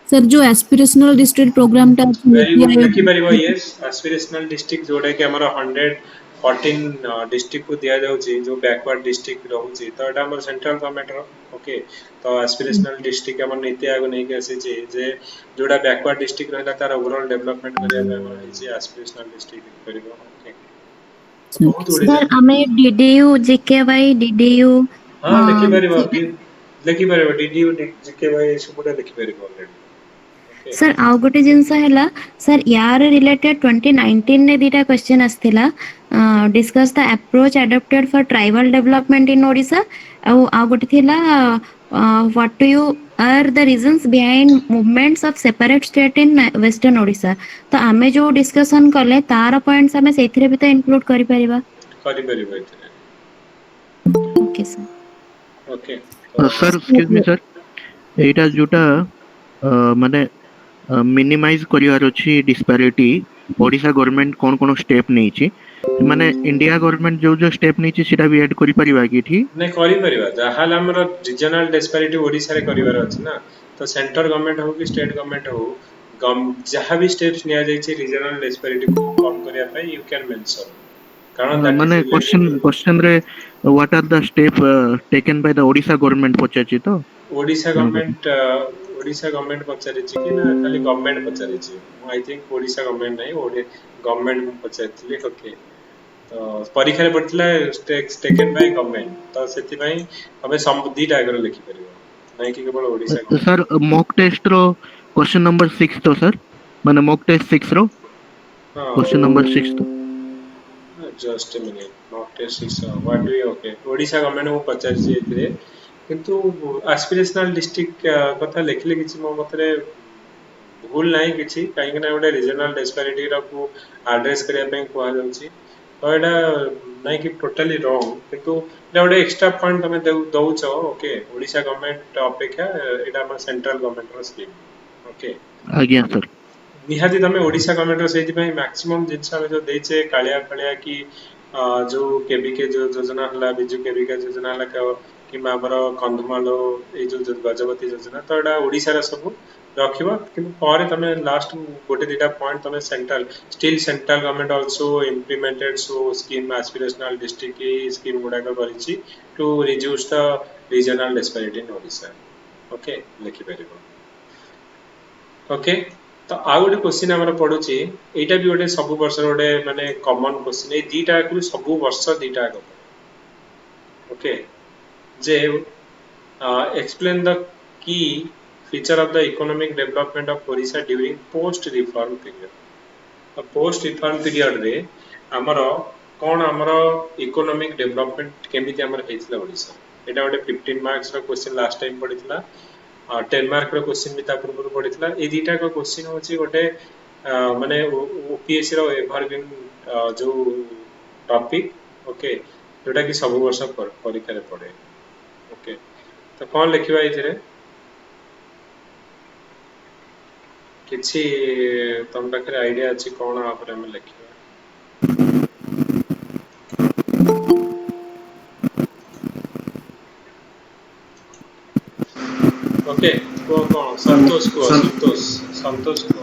[SPEAKER 4] सर जो एस्पिरेशनल डिस्ट्रिक्ट प्रोग्राम टा
[SPEAKER 1] वेरी गुड लिखिपर यस एस्पिरेशनल डिस्ट्रिक्ट जोटा कि आमर 114 डिस्ट्रिक्ट को दिया जाउची जो बैकवर्ड डिस्ट्रिक्ट रहउची तो एटा हमर सेंट्रल गवर्नमेंट रो ओके तो एस्पिरेशनल डिस्ट्रिक्ट हमर नीति आयोग नै के आसी जे जोड़ा बैकवर्ड डिस्ट्रिक्ट रहला तार ओवरऑल डेवलपमेंट करिया पे हमर हिची एस्पिरेशनल डिस्ट्रिक्ट करिवो ओके बहुत उड़े
[SPEAKER 9] सर हमें डीडीयू जीकेवाई डीडीयू
[SPEAKER 1] हां लिखि परबो डीडीयू जीकेवाई सबटा लिखि परबो ऑलरेडी
[SPEAKER 9] सर आउ गोटे जिनस हैला सर यार रिलेटेड 2019 ने दीटा क्वेश्चन आस्थिला discuss the approach adopted for tribal development in Odisha आउ गोटे थिला what do you are the reasons behind movements of separate state in western Odisha तो आमे जो डिस्कशन करले तार पॉइंट्स हमें सेथिरे भी तो इंक्लूड करि परिबा okay sir
[SPEAKER 1] okay
[SPEAKER 6] sir excuse me sir एटा जोटा माने मिनिमाइज करिवार अछि डिस्पैरिटी ओडिशा गवर्नमेंट कोन कोन स्टेप नै छी माने इंडिया गवर्नमेंट जो जो स्टेप नै छी सेटा भी ऐड करि परिबा कि ठी
[SPEAKER 1] नै करि परिबा जहाल हमर रीजनल डिस्पैरिटी ओडिशा रे करिवार अछि ना तो सेंट्रल गवर्नमेंट हो कि स्टेट गवर्नमेंट हो जहां भी स्टेप्स निया जाय छी रीजनल डिस्पैरिटी को कम करिया पे यू कैन मेंशन कारण
[SPEAKER 6] माने क्वेश्चन रे what are the step taken by the Odisha government पचाची तो
[SPEAKER 1] ओडिशा गवर्नमेंट पचारि छी कि ना खाली गवर्नमेंट पचारि छी आई थिंक ओडिशा गवर्नमेंट नै गवर्नमेंट पचारि ओके तो परीक्षा रे पड़तला टेकन बाय गवर्नमेंट तो सेति पई हमें सम दीटा आगर लिखि परिबो नै कि केवल ओडिशा
[SPEAKER 6] सर मॉक टेस्ट रो क्वेश्चन नंबर 6 तो सर माने मॉक टेस्ट 6 रो क्वेश्चन नंबर 6 तो
[SPEAKER 1] just a minute mock test 6 what do you okay Odisha government को पचारि छी एथिरे किंतु एस्पिरेशनल डिस्ट्रिक्ट कथा लिखले किछि मो मतरे भूल नाही किछि काहे कि ना ओडे रीजनल डिस्पैरिटी रो को एड्रेस करिया पे कोआ जाउछि तो एडा नाही कि टोटली रॉन्ग किंतु एडा ओडे एक्स्ट्रा पॉइंट तमे दउछ ओके ओडिशा गवर्नमेंट अपेक्षा एडा हम सेंट्रल गवर्नमेंट रो स्कीम ओके
[SPEAKER 6] आज्ञा सर
[SPEAKER 1] निहाती तमे ओडिशा गवर्नमेंट रो सेति पई मैक्सिमम जिंस हम जो देछे कालिया कि जो केबीके जो योजना हला बिजु केबीके योजना हला कि आमर कंधमाल ये जो गजपति योजना तो एटा ओडिशा रे सब रखिबो किंतु पारे तमे लास्ट गोटे दिटा पॉइंट तमे central government also implemented so scheme aspirational district की स्कीम गुडा का करिछि to reduce the regional disparity in Odisha okay लिखि परिबो ओके तो आ गोटे क्वेश्चन हमर पडुछि एटा भी गोटे सब वर्ष गोटे माने कॉमन क्वेश्चन ए दीटा को सब वर्ष दीटा को okay J explain the key feature of the economic development of Odisha during post reform period post reform period रे हमर कोन हमर इकोनॉमिक डेवलपमेंट केमिति हमर हेइतला ओडिशा एटा गोटे 15 मार्क्स रो क्वेश्चन लास्ट टाइम पढ़ितला 10 मार्क रो क्वेश्चन भी ता पूर्व पढ़ितला ए दीटा को क्वेश्चन होची गोटे माने ओपीएससी रो एवरग्रीन जो टॉपिक ओके जोटा कि सब वर्ष परीक्षा रे पड़े ओके तो कौन लिखिबा इथिरे किछि तम पाखरे आईडिया अछि कोन आपरे हम लिखिबा ओके को संतोष संतोष को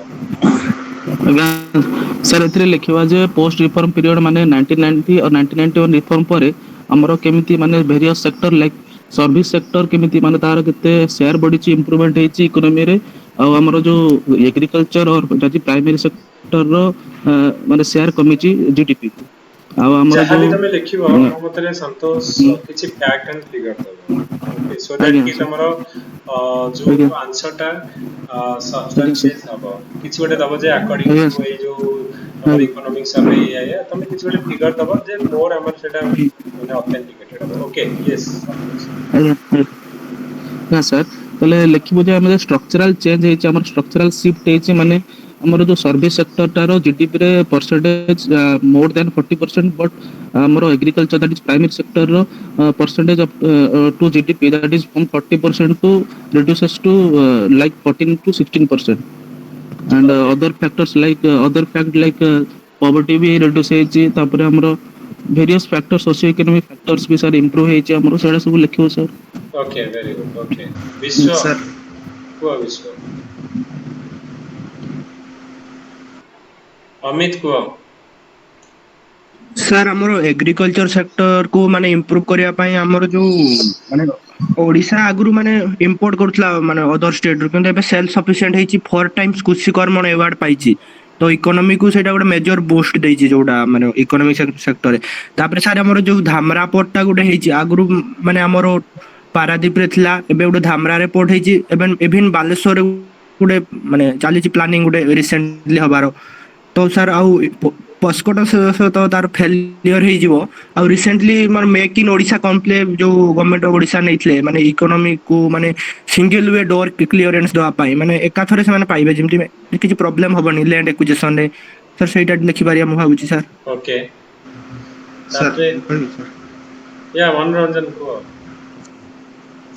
[SPEAKER 12] सर एथिरे लिखिबा जे पोस्ट रिफॉर्म पीरियड माने 1990 और 1991 रिफॉर्म परे हमरो केमिति माने various sector like service sector केमिति माने तार केते शेयर बडी ची इंप्रूवमेंट हेची इकोनॉमी रे आ हमरो जो एग्रीकल्चर और जति प्राइमरी सेक्टर रो माने शेयर कमी ची जीडीपी आ हमरो जो
[SPEAKER 1] तमे लिखिबो मतरे संतोष किछि फैक्ट एंड फिगर दबो ओके सो दैट कि हमरो जो आंसर ता सब्सटेंशियस हबो किछि गोटे दबो जे अकॉर्डिंग टू ए जो हमर इकोनॉमिक सर्वे है तमे किछि गोटे फिगर दबो जे मोर हमर सेटा माने ऑथेंटिकेटेड ओके यस
[SPEAKER 12] ना सर तले लिखिबो जे हमर स्ट्रक्चरल चेंज हेछि हमर स्ट्रक्चरल शिफ्ट हेछि माने हमर जो सर्विस सेक्टर तारो जीडीपी रे परसेंटेज मोर देन 40% बट हमर agriculture that is primary sector रो percentage of to GDP that is from 40% to reduces to like 14 to 16% and other factors like other fact like poverty भी reduce हेछि तापर हमरो various factors socio economic factors भी sir improve हेछि हमरो सेडा सब लिखियो sir
[SPEAKER 1] okay very good okay विश्व
[SPEAKER 12] sir
[SPEAKER 1] को विश्व अमित को
[SPEAKER 7] सर हमरो एग्रीकल्चर सेक्टर को माने इंप्रूव करिया पई हमरो जो माने ओडिसा आगुरु माने इंपोर्ट करथला माने अदर स्टेट रो किंतु एबे सेल्फ सफिशिएंट हेची 4 टाइम्स कृषि कर्मण अवार्ड पाइची तो इकोनॉमी को सेटा गोटे मेजर बूस्ट देची जोडा माने इकोनॉमिक सेक्टर रे तापर सारे हमरो जो धामरा पोर्ट ता गोटे हेची आगुरु माने हमरो पारादीप रे थला एबे गोटे धामरा रे पोर्ट हेची एबे इवन बालेश्वर गोटे माने चालीची प्लानिंग गोटे रिसेंटली हबारो तो सर आउ पस्कोट तो तार फेलियर हो जीवो आ रिसेंटली माने मेक इन ओडिशा कॉन्क्लेव जो गवर्नमेंट ऑफ ओडिशा नैथले माने इकोनॉमी को माने सिंगल वे डोर क्लियरेंस दवा पाई माने एका थरे से माने पाइबे जेमति किछि प्रॉब्लम होबनी लैंड एक्विजिशन रे सर सेटा लिखि बारी हम भाबुची सर
[SPEAKER 1] ओके सर या मनोरंजन को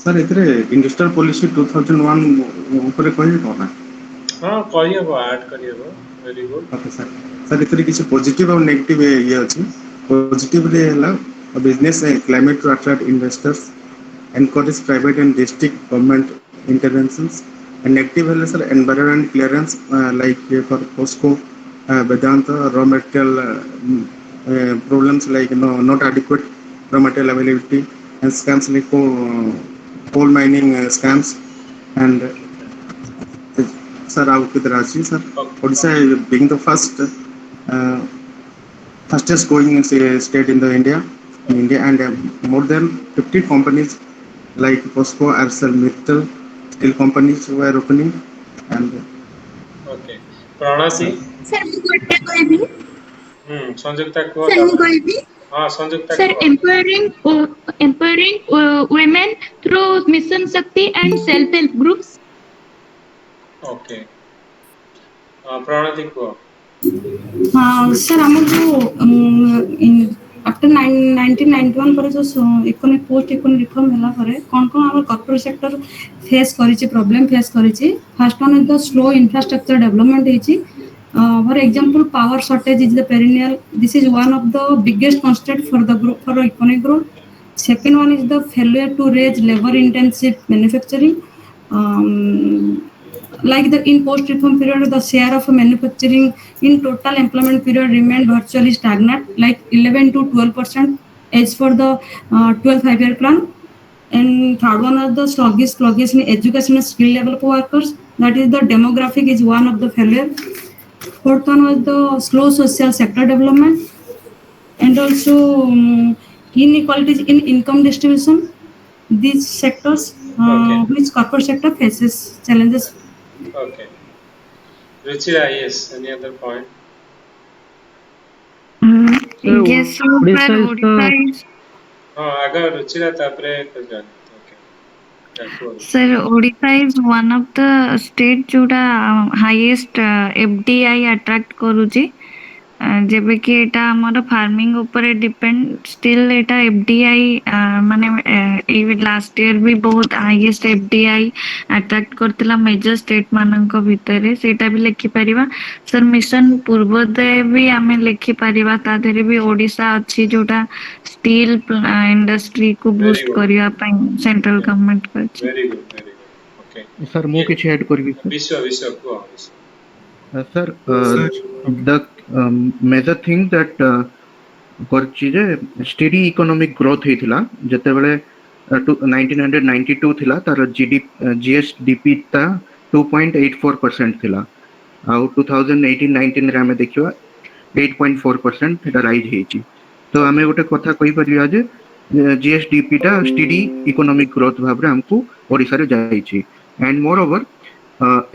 [SPEAKER 13] सर इतरे इंडस्ट्रियल पॉलिसी 2001 ऊपर कहि कोना
[SPEAKER 1] हां कहियो ऐड करियो very good
[SPEAKER 13] okay sir sir इतरे किछि पॉजिटिव और नेगेटिव ये अछि पॉजिटिव रे हला business and climate to attract investors encourage private and district government interventions and negative hela sir environment clearance like for POSCO Vedanta raw material problems like not adequate raw material availability and scams like coal mining scams and sir out with Raji sir Odisha being the fastest growing state in the India and more than 50 companies like POSCO, ArcelorMittal, steel companies were opening and
[SPEAKER 1] okay Pranati
[SPEAKER 3] sir मु गोटे कहबी
[SPEAKER 1] संयुक्ता को
[SPEAKER 3] sir मु कहबी
[SPEAKER 1] हां Sanyukta
[SPEAKER 3] sir empowering women through mission shakti and self help groups
[SPEAKER 1] okay Pranati को
[SPEAKER 2] हाँ sir हम जो आफ्टर 1991 पर जो इकोनॉमिक पोस्ट इकोनॉमिक रिफॉर्म हला परे कोन कोन हमर कॉर्पोरेट सेक्टर फेस करिछि प्रॉब्लम फेस करिछि first one is the slow infrastructure development हिछि for example power shortage is the perennial this is one of the biggest constraint for the group for economic growth second one is the failure to raise labor intensive manufacturing like the in post reform period the share of manufacturing in total employment period remained virtually stagnant like 11 to 12% as for the 12 5-year plan and third one is the sluggish in education and skill level of workers that is the demographic is one of the failure fourth one was the slow social sector development and also inequalities in income distribution these sectors which corporate sector faces challenges.
[SPEAKER 1] Okay. Ruchira, yes. Any other point?
[SPEAKER 3] Yes, sir.
[SPEAKER 1] हाँ आगे रुचिरा तापरे जान okay या
[SPEAKER 14] Sir, Odisha is one of the state जोटा highest FDI attract करूची जेबे कि एटा हमर फार्मिंग ऊपर डिपेंड स्टिल एटा एफडीआई माने ए लास्ट ईयर भी बहुत हाईएस्ट एफडीआई अट्रैक्ट करथिला मेजर स्टेट मानक भितरे सेटा भी लिखि परिबा सर मिशन पूर्वोदय भी आमे लिखि परिबा ता धरे भी ओडिसा अछि जोटा स्टील इंडस्ट्री को बूस्ट करिया पई सेंट्रल गवर्नमेंट करछि
[SPEAKER 1] वेरी गुड ओके
[SPEAKER 6] सर मो किछि ऐड करबी सर
[SPEAKER 1] विश्व को
[SPEAKER 6] sir the major thing that करछि जे स्टेडी इकोनॉमिक ग्रोथ हेतिला जते बेले 1992 थिला तार जीएसडीपी ता 2.84% थिला आउ 2018-19 रे हमें देखिवा 8.4% एटा राइज हेछि तो हमें गोटे कथा कहि परिया जे जीएसडीपी टा स्टेडी इकोनॉमिक ग्रोथ भाबरे हमको ओडिसा रे जाइछि and more over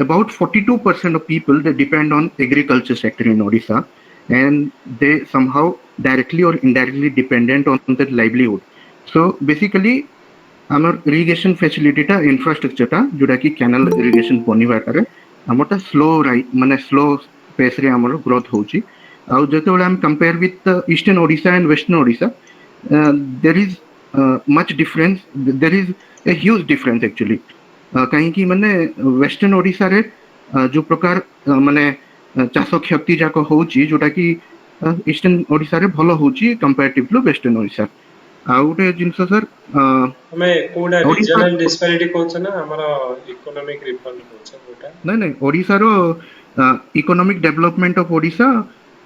[SPEAKER 6] about 42% of people they depend on agriculture sector in Odisha and they somehow directly or indirectly dependent on their livelihood. So basically our irrigation facility ta infrastructure ta joda ki canal irrigation boniba tare amata slow mane slow pace re amar growth hochi au jete bole am compare with eastern Odisha and western Odisha there is much difference, there is a huge difference actually कहीं माने western Odisha रे जो प्रकार माने चाष क्षति जाक होची जोटा कि ईस्टर्न ओडिसा रे भलो होची कंपैरेटिवली वेस्टर्न ओडिसा आ उटे जिंस सर
[SPEAKER 1] हमें कोडा रीजनल डिस्पैरिटी कोछ ना हमरा इकोनॉमिक रिफॉर्म कोछ गोटा
[SPEAKER 6] नहीं ओडिसा रो economic development of Odisha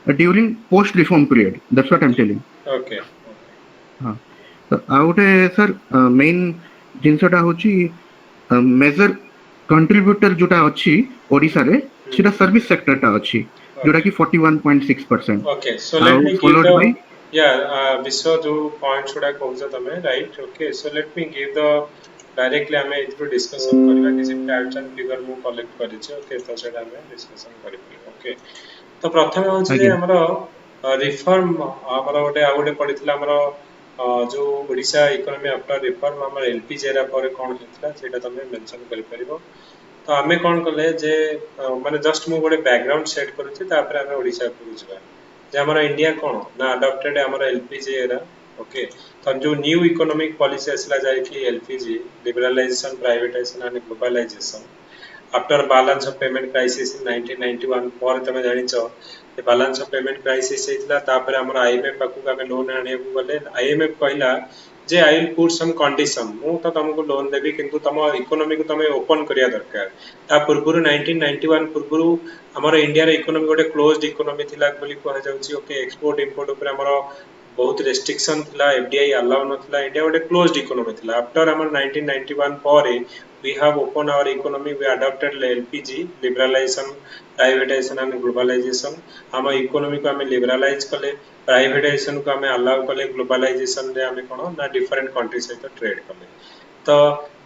[SPEAKER 6] during post reform period that's what I am telling
[SPEAKER 1] okay
[SPEAKER 6] हां तो आ उटे सर मेन जिंसटा होची मेजर कंट्रीब्यूटर जोटा अछि ओडिसा रे सेटा सर्विस सेक्टर टा अछि जोटा कि 41.6%
[SPEAKER 1] okay so let me give the या विश्व जो पॉइंट्स उडा कहउछ तमे right okay so let me give the directly हमें इथरो डिस्कशन करबा कि फैक्ट्स एंड फिगर मु कलेक्ट करि छै ओके तो सेटा हमें डिस्कशन करि ओके तो प्रथम होछ जे हमरो रिफॉर्म हमरो गोटे आ गोटे पडितला हमरो जो ओडिशा इकोनॉमी आफ्टर रिफॉर्म हमर एलपीजी एरा पर कोन हेतला सेटा तमे मेंशन करि परिबो तो हमें कोन करले जे माने जस्ट मु गोटे बैकग्राउंड सेट करूछि तापर हमें ओडिशा को बुझबा जे हमर इंडिया कोन ना अडॉप्टेड हमर एलपीजी एरा ओके तो जो न्यू इकोनॉमिक पॉलिसी असला जाय कि LPG liberalisation privatisation and globalisation after balance of payment crisis in 1991 पर तमे जानि छ बैलेंस ऑफ पेमेंट क्राइसिस हेतला तापर हमर आईएमएफ पाकू हमें लोन आने को गले आईएमएफ कहला जे I will put some condition मु तो तुमको लोन देबी किंतु तम इकोनॉमी को तमे ओपन करिया दरकार ता पूर्वरु 1991 पूर्वरु हमर इंडिया रे इकोनॉमी गोटे क्लोज्ड इकोनॉमी थिला बोली कहै जाउची ओके एक्सपोर्ट इंपोर्ट ऊपर हमर बहुत रेस्ट्रिक्शन थिला एफडीआई अलाउ नथिला इंडिया गोटे क्लोज्ड इकोनॉमी थिला आफ्टर हमर 1991 पर we have opened our economy, we adopted LPG liberalization privatization and globalization हम इकोनॉमी को हमें लिबरलाइज कले प्राइवेटाइजेशन को हमें अलाउ कले ग्लोबलाइजेशन रे हमें कोन ना डिफरेंट कंट्री सहित ट्रेड कले तो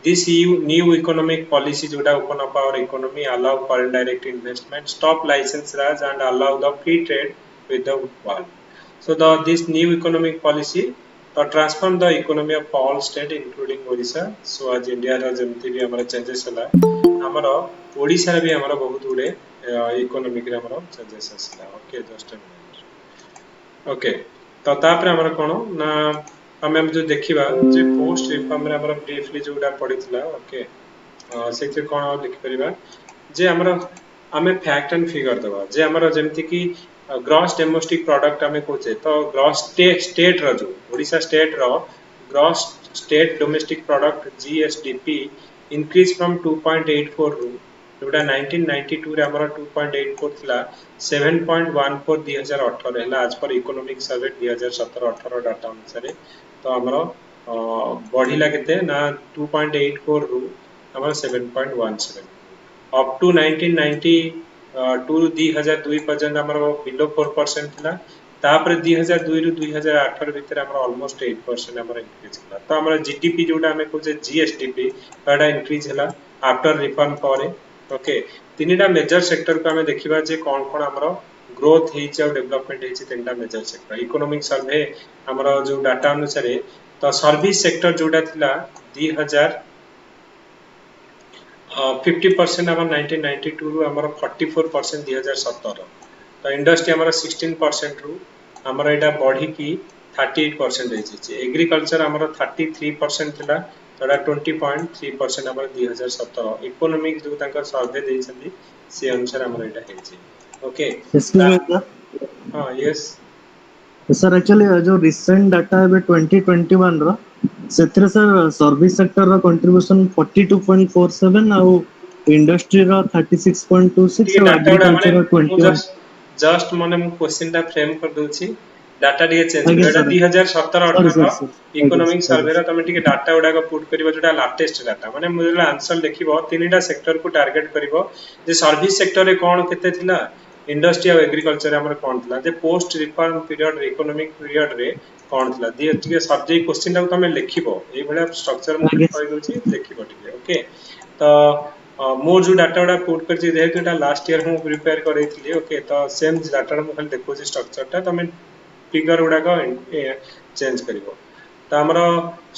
[SPEAKER 1] दिस न्यू इकोनॉमिक पॉलिसी जोटा open up our economy allow foreign direct investment stop licence raj and allow the free trade with the world so this new economic policy to transform the economy of all state including Odisha so as India रा जेमति भी हमरा changes हला हमरा ओडिसा रे भी हमरा बहुत गुडे इकोनॉमिक रे हमरा चेंजेस हला okay just a minute okay तो तापर हमरा कोन ना हम जो देखिबा जे पोस्ट रिफॉर्म रे हमरा ब्रीफली जोडा पडितला ओके सेते कोन लिख परिबा जे हमरा हमें फैक्ट एंड फिगर दबा जे हमरा जेमति कि ग्रॉस डोमेस्टिक प्रोडक्ट हमें कोचे तो ग्रॉस स्टेट रो जो ओडिसा स्टेट रो gross state domestic product GSDP increase from 2.84 रु जोटा 1992 रे हमरा 2.84 थिला 7.14 2018 हैला आज पर इकोनॉमिक सर्वे 2017-18 डाटा अनुसार तो हमरा बढ़िला केते ना 2.84 रु हमरा 7.17 अप टू 1990 टू 2002 पर्यंत हमरो बिलो 4% थिला तापर 2002 रु 2018 भीतर हमरो ऑलमोस्ट 8% हमरो इंक्रीज होला तो हमरो जीडीपी जोटा हमें कोजे जीएसडीपी एटा इंक्रीज होला आफ्टर रिफॉर्म पर ओके तीनटा मेजर सेक्टर को हमें देखिबा जे कोन कोन हमरो ग्रोथ हेछि और डेवलपमेंट हेछि तीनटा मेजर सेक्टर इकोनॉमिक सर्वे हमरो जो डाटा अनुसार तो सर्विस सेक्टर जोटा थिला 50% आम 1992 रु आमर 44% 2017 तो इंडस्ट्री आमर 16% रु आमर एटा बढ़ी की 38% एग्रीकल्चर आमर 33% थिला तोड़ा 20.3% आमर 2017 इकोनॉमिक जो तांकर सर्वे देइछंदी से अनुसार आमर एटा हेछि ओके
[SPEAKER 5] एक्सक्यूज मी सर
[SPEAKER 1] हां यस
[SPEAKER 5] सर एक्चुअली जो रिसेंट डाटा है 2021 रो सेथरे सर सर्विस सेक्टर रो कंट्रीब्यूशन 42.47 आउ इंडस्ट्री रो 36.26 और
[SPEAKER 1] डाटा उडा माने
[SPEAKER 5] एग्रीकल्चर रो
[SPEAKER 1] मु
[SPEAKER 5] 21
[SPEAKER 1] जस्ट माने मु क्वेश्चन टा फ्रेम कर दोछि डाटा डी चेंज
[SPEAKER 5] आगे
[SPEAKER 1] कर
[SPEAKER 5] sir
[SPEAKER 1] 2017
[SPEAKER 5] sorry
[SPEAKER 1] 18
[SPEAKER 5] sir
[SPEAKER 1] economic survey रो तमे टिके डाटा उडा को पुट करिवो जोटा लेटेस्ट डाटा माने मुला आंसर लिखिबो तीनटा सेक्टर को टारगेट करिवो जे सर्विस सेक्टर रे कोन केते थिला इंडस्ट्री और एग्रीकल्चर हमर कोन थिला जे post reform period economic period रे कोन थिला दे टिके सब्जेक्ट क्वेश्चन टा तमे लिखिबो ए भला स्ट्रक्चर मु कहि दोछि लिखिबो टिके ओके तो मोर जो डाटा उडा पुट करछि जेहेतु एटा लास्ट ईयर हूँ प्रिपेयर करैथिली ओके तो सेम डाटा मु खाली देखोछि स्ट्रक्चर टा तमे फिगर उडा को चेंज करिवो तो हमर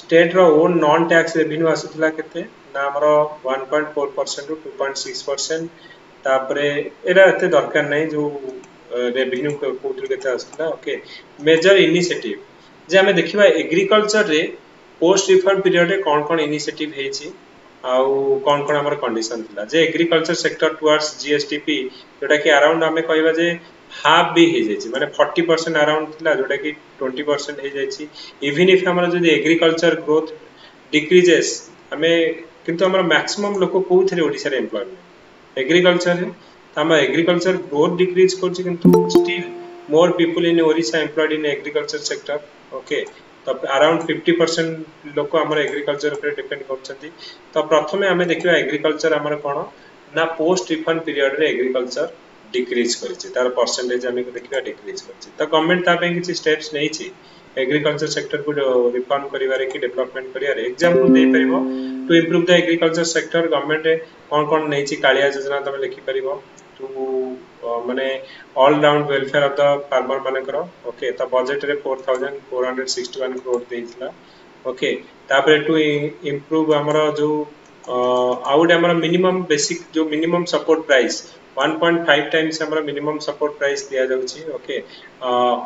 [SPEAKER 1] स्टेट रो ओन नॉन टैक्स रेवेन्यू आसुतला केते ना हमर 1.4% टू 2.6% तापरे एरा एते दरकार नै जो रेवेन्यू कोथु केते आसुतला ओके मेजर इनिशिएटिव जे हमें देखिबा एग्रीकल्चर रे पोस्ट रिफॉर्म पीरियड रे कोन कोन इनिशिएटिव हेछि आउ कोन कोन हमर कंडीशन थिला जे एग्रीकल्चर सेक्टर टुवर्ड्स जीएसटीपी जोटा कि अराउंड हमें कहबा जे हाफ भी हे जायछि माने 40% अराउंड थिला जोटा कि 20% हे जायछि इवन इफ हमर जो एग्रीकल्चर ग्रोथ डिक्रीजेस हमें किंतु हमर मैक्सिमम लोक कोथरे ओडिसा रे एम्प्लॉयमेंट एग्रीकल्चर रे हम एग्रीकल्चर ग्रोथ डिक्रीज करछि किंतु still more people in Odisha employed in agriculture sector okay तो अराउंड 50% लोक हमर एग्रीकल्चर ऊपर डिपेंड करछथि तो प्रथमे हमें देखिबा एग्रीकल्चर हमर कोन ना पोस्ट रिफॉर्म पीरियड रे एग्रीकल्चर डिक्रीज करछि तार परसेंटेज हमें देखिबा डिक्रीज करछि तो गवर्नमेंट ता पे किछि स्टेप्स नै छि एग्रीकल्चर सेक्टर को रिफॉर्म करिवारे की डेवलपमेंट करिवारे एग्जांपल दे परिबो to improve the agriculture sector government कोन कोन नै छि कालिया योजना तमे लिखि परिबो टू माने all round welfare of the farmer माने करो ओके तो बजट रे 4461 करोड़ देइतला ओके तापर टू इंप्रूव हमर जो आउट हमर मिनिमम बेसिक जो मिनिमम सपोर्ट प्राइस 1.5 टाइम्स हमर मिनिमम सपोर्ट प्राइस दिया जाउछि ओके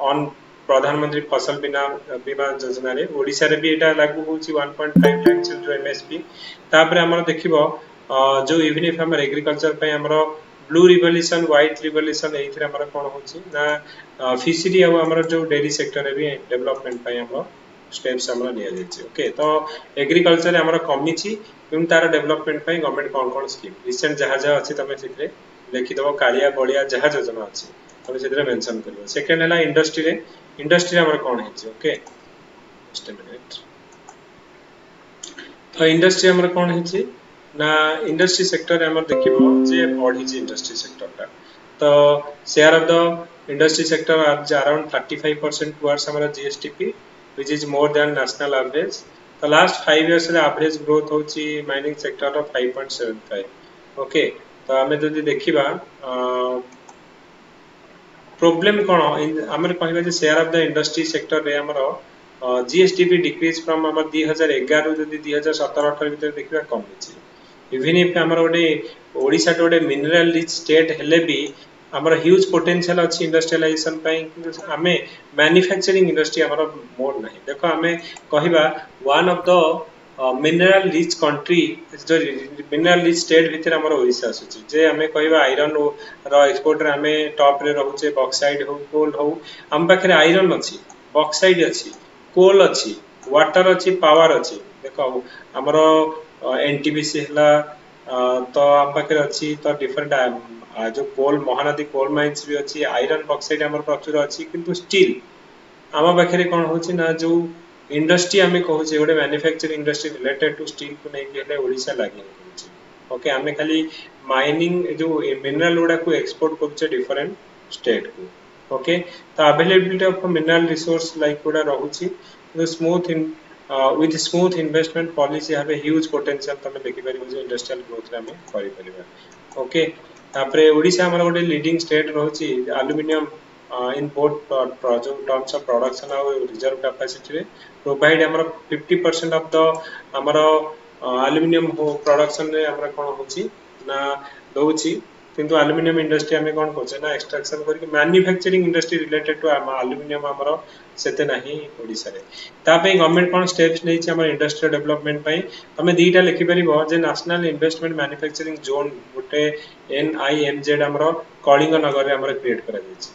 [SPEAKER 1] ऑन प्रधानमंत्री फसल बीमा योजना रे ओडिसा रे भी एटा लागू होछि 1.5 टाइम्स जो एमएसपी तापर हमर देखिबो जो इवन इफ हमर एग्रीकल्चर पे हमर ब्लू रिवोल्यूशन व्हाइट रिवोल्यूशन एथिरे हमर कोन होछि ना फिशरी आ हमर जो डेयरी सेक्टर रे भी डेवलपमेंट पे हमर स्टेप्स हमर लिया जायछि ओके तो एग्रीकल्चर हमर कमी छि किंतु तार डेवलपमेंट पे गवर्नमेंट कोन कोन स्कीम रिसेंट जहा जहा अछि तमे सिथरे लिखि दबो कालिया बलिया जहा योजना अछि तमे सिथरे मेंशन करियो सेकंड हला इंडस्ट्री हमर कोन हेछि ओके जस्ट अ मिनिट तो इंडस्ट्री हमर कोन हेछि ना इंडस्ट्री सेक्टर हमर देखिबो जे बढ़ी जे इंडस्ट्री सेक्टर ता तो share of the industry sector are around 35% towards हमर GSDP which is more than national average तो लास्ट 5 इयर्स रे एवरेज ग्रोथ होची माइनिंग सेक्टर रो 5.75 ओके तो हमें जदि देखिबा प्रॉब्लम कोन हमर कहबा जे share of the industry sector रे हमर जीएसटीपी डिक्रीज फ्रॉम हमर 2011 रु जदि 2017 18 भीतर देखिबा कम होची इवन इफ हमर ओडे ओडिसा टोडे मिनरल रिच स्टेट हेले भी हमर ह्यूज पोटेंशियल अछि इंडस्ट्रियलाइजेशन पई किंतु हमें मैन्युफैक्चरिंग इंडस्ट्री हमर मोर नाही देखो हमें कहिबा one of the mineral rich country जो मिनरल रिच स्टेट भीतर हमर ओडिसा आसुची जे हमें कहिबा आयरन रो एक्सपोर्ट रे हमें टॉप रे रहउचे बॉक्साइड हो कोल हो हम पाखरे आयरन अछि बॉक्साइड अछि कोल अछि वाटर अछि पावर अछि देखो हमर एनटीपीसी हला तो हम पाखे अच्छी तो डिफरेंट जो कोल महानदी कोल माइंस भी अच्छी आयरन बॉक्साइड हमर प्रचुर अच्छी किंतु स्टिल आम पाखे कौन होची ना जो इंडस्ट्री हमें कहूचे गोटे manufacturing industry related to steel को नहीं ओडिशा लागे ओके हमें खाली माइनिंग जो मिनरल गुड़ा को एक्सपोर्ट करूचे डिफरेंट स्टेट को ओके तो availability of mineral resource like गुड़ा रहउची smooth in with smooth investment policy have a huge potential तमे देखि परिबो जे इंडस्ट्रियल ग्रोथ रे हमें करि परिबा ओके तापरे ओडिसा हमर गोटे लीडिंग स्टेट रहउची aluminium in both terms of production और reserve capacity रे provide हमर 50% of the हमर aluminium production रे हमर कोन होची ना दोची किंतु aluminium industry हमें कोन कोचे ना extraction करके manufacturing industry related to aluminium हमर सेते नाही ओडिसा रे ता पे गवर्नमेंट कोन स्टेप्स नै छै हमर इंडस्ट्रियल डेवलपमेंट पई हमें दीटा लिखि परिबो जे नेशनल इन्वेस्टमेंट मैन्युफैक्चरिंग जोन गोटे NIMZ हमर कलिंग नगर रे हमर क्रिएट करा दैछि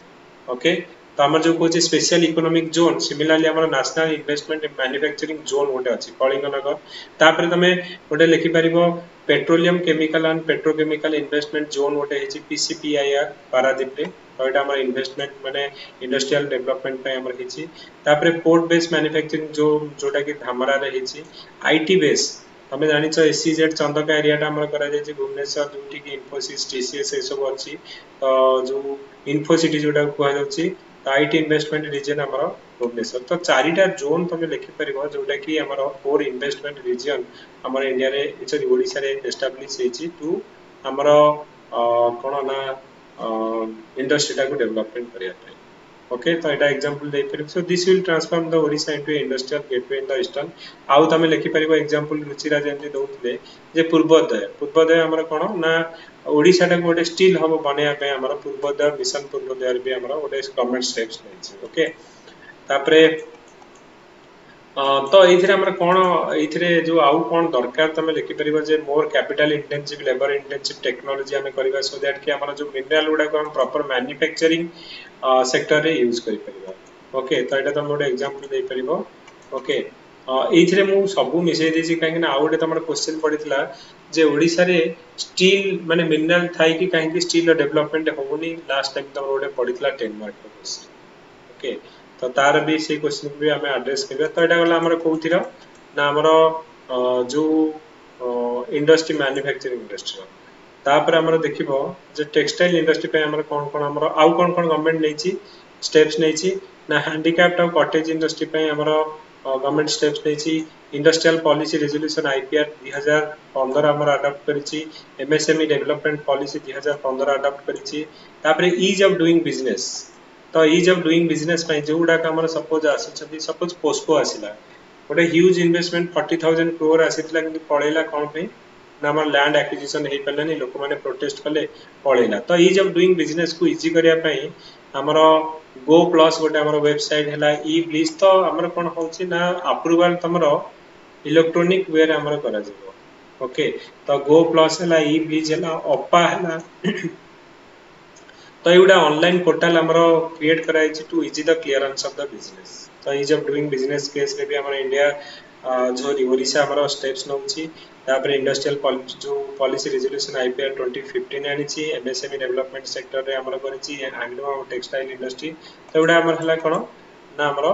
[SPEAKER 1] ओके तो हमर जो कोची स्पेशल इकोनॉमिक जोन सिमिलरली हमर नेशनल इन्वेस्टमेंट मैन्युफैक्चरिंग जोन गोटे अछि कलिंग नगर तापर तमे गोटे लिखि परिबो petroleum chemical and petrochemical investment zone गोटे हेछि PCPIR पारादीप रे तो एटा हमर इन्वेस्टमेंट माने इंडस्ट्रियल डेवलपमेंट पे हमर हेछि तापर पोर्ट बेस मैन्युफैक्चरिंग जो जोटा कि धामरा रे हेछि आईटी बेस हमें जानि छ SEZ चंदका एरिया टा हमर करा जाय छै भुवनेश्वर जोटी कि इंफोसिस TCS ए सब अछि तो जो इन्फोसिटी जोटा कुआ जाउछि तो आईटी इन्वेस्टमेंट रीजन हमर भुवनेश्वर तो चारिटा जोन तमे लिखि परिबो जोटा कि हमर फोर इन्वेस्टमेंट रीजन हमर इंडिया रे सॉरी ओडिसा रे एस्टैब्लिश हेछि टू हमर कोन ना इंडस्ट्री टा को डेवलपमेंट करिया पे ओके तो एटा एग्जांपल दे परिबो so this will transform the Odisha into industrial gateway in the eastern आउ तमे लिखि परिबो एग्जांपल रुचिरा जेंति दउतले जे पूर्वोदय हमर कोन ना ओडिसा टा गोटे स्टील हब बनेया पे हमर पूर्वोदय मिशन पूर्वोदय भी हमर गोटे गवर्नमेंट स्टेप्स नै छै ओके तापरे तो एथिरे हमर कोन एथिरे जो आउ कोन दरकार तमे लिखि परिबो जे more capital intensive labour intensive technology हमें करबा सो दैट कि हमर जो मिनरल गुडा को हम प्रॉपर मैन्युफैक्चरिंग सेक्टर रे यूज करि परिबा ओके तो एटा तमे गोटे एग्जांपल दे परिबो ओके एथिरे मु सबु मिसै देछि काहे ना आउटे तमर क्वेश्चन पडितला जे ओडिसा रे स्टील माने मिनरल थाई कि काहे कि स्टील डेवलपमेंट होउनी लास्ट टाइम तमर गोटे पडितला 10 मार्क क्वेश्चन ओके तो तार भी से क्वेश्चन भी हमें एड्रेस करबा तो एटा गला हमर कोउथिरा ना हमर जो इंडस्ट्री मैन्युफैक्चरिंग इंडस्ट्री तापर हमर देखिबो जे टेक्सटाइल इंडस्ट्री पे हमर कोन कोन हमर आउ कोन कोन गवर्नमेंट नैछि स्टेप्स नैछि ना हैंडीकैप्ड और कॉटेज इंडस्ट्री पे हमर गवर्नमेंट स्टेप्स नैछि इंडस्ट्रियल पॉलिसी रेजोल्यूशन IPR 2015 हमर अडॉप्ट करिछि MSME डेवलपमेंट पॉलिसी 2015 अडॉप्ट करिछि तापर ईज ऑफ डूइंग बिजनेस तो ईज ऑफ डूइंग बिजनेस पे जोडा का हमर सपोज आछछि सपोज पोस्को आसिला गोटे ह्यूज इन्वेस्टमेंट 40,000 करोड़ आसितला कि पळेला कोन पे ना हमर लैंड एक्विजिशन हे पल्लानी लोक माने प्रोटेस्ट कले पळेला तो ईज ऑफ डूइंग बिजनेस को इजी करिया पई हमर गो प्लस गोटे हमर वेबसाइट हैला ई ब्लिस तो हमर कोन होछि ना अप्रूवल तमरो इलेक्ट्रॉनिक वे रे हमर करा जिवो ओके तो गो प्लस हैला ई ब्लिस हैला ओपा हैला तो एटा ऑनलाइन पोर्टल हमरो क्रिएट कराई छि to easy the clearance of the business तो ease of doing business case रे भी हमर इंडिया जो ओडिसा हमरो स्टेप्स नउछि तापर इंडस्ट्रियल पॉलिसी जो पॉलिसी रेजोल्यूशन IPR 2015 आनी छि MSME डेवलपमेंट सेक्टर रे हमरो करिछि हैंडलूम और टेक्सटाइल इंडस्ट्री तो एटा हमर हला कोन ना हमरो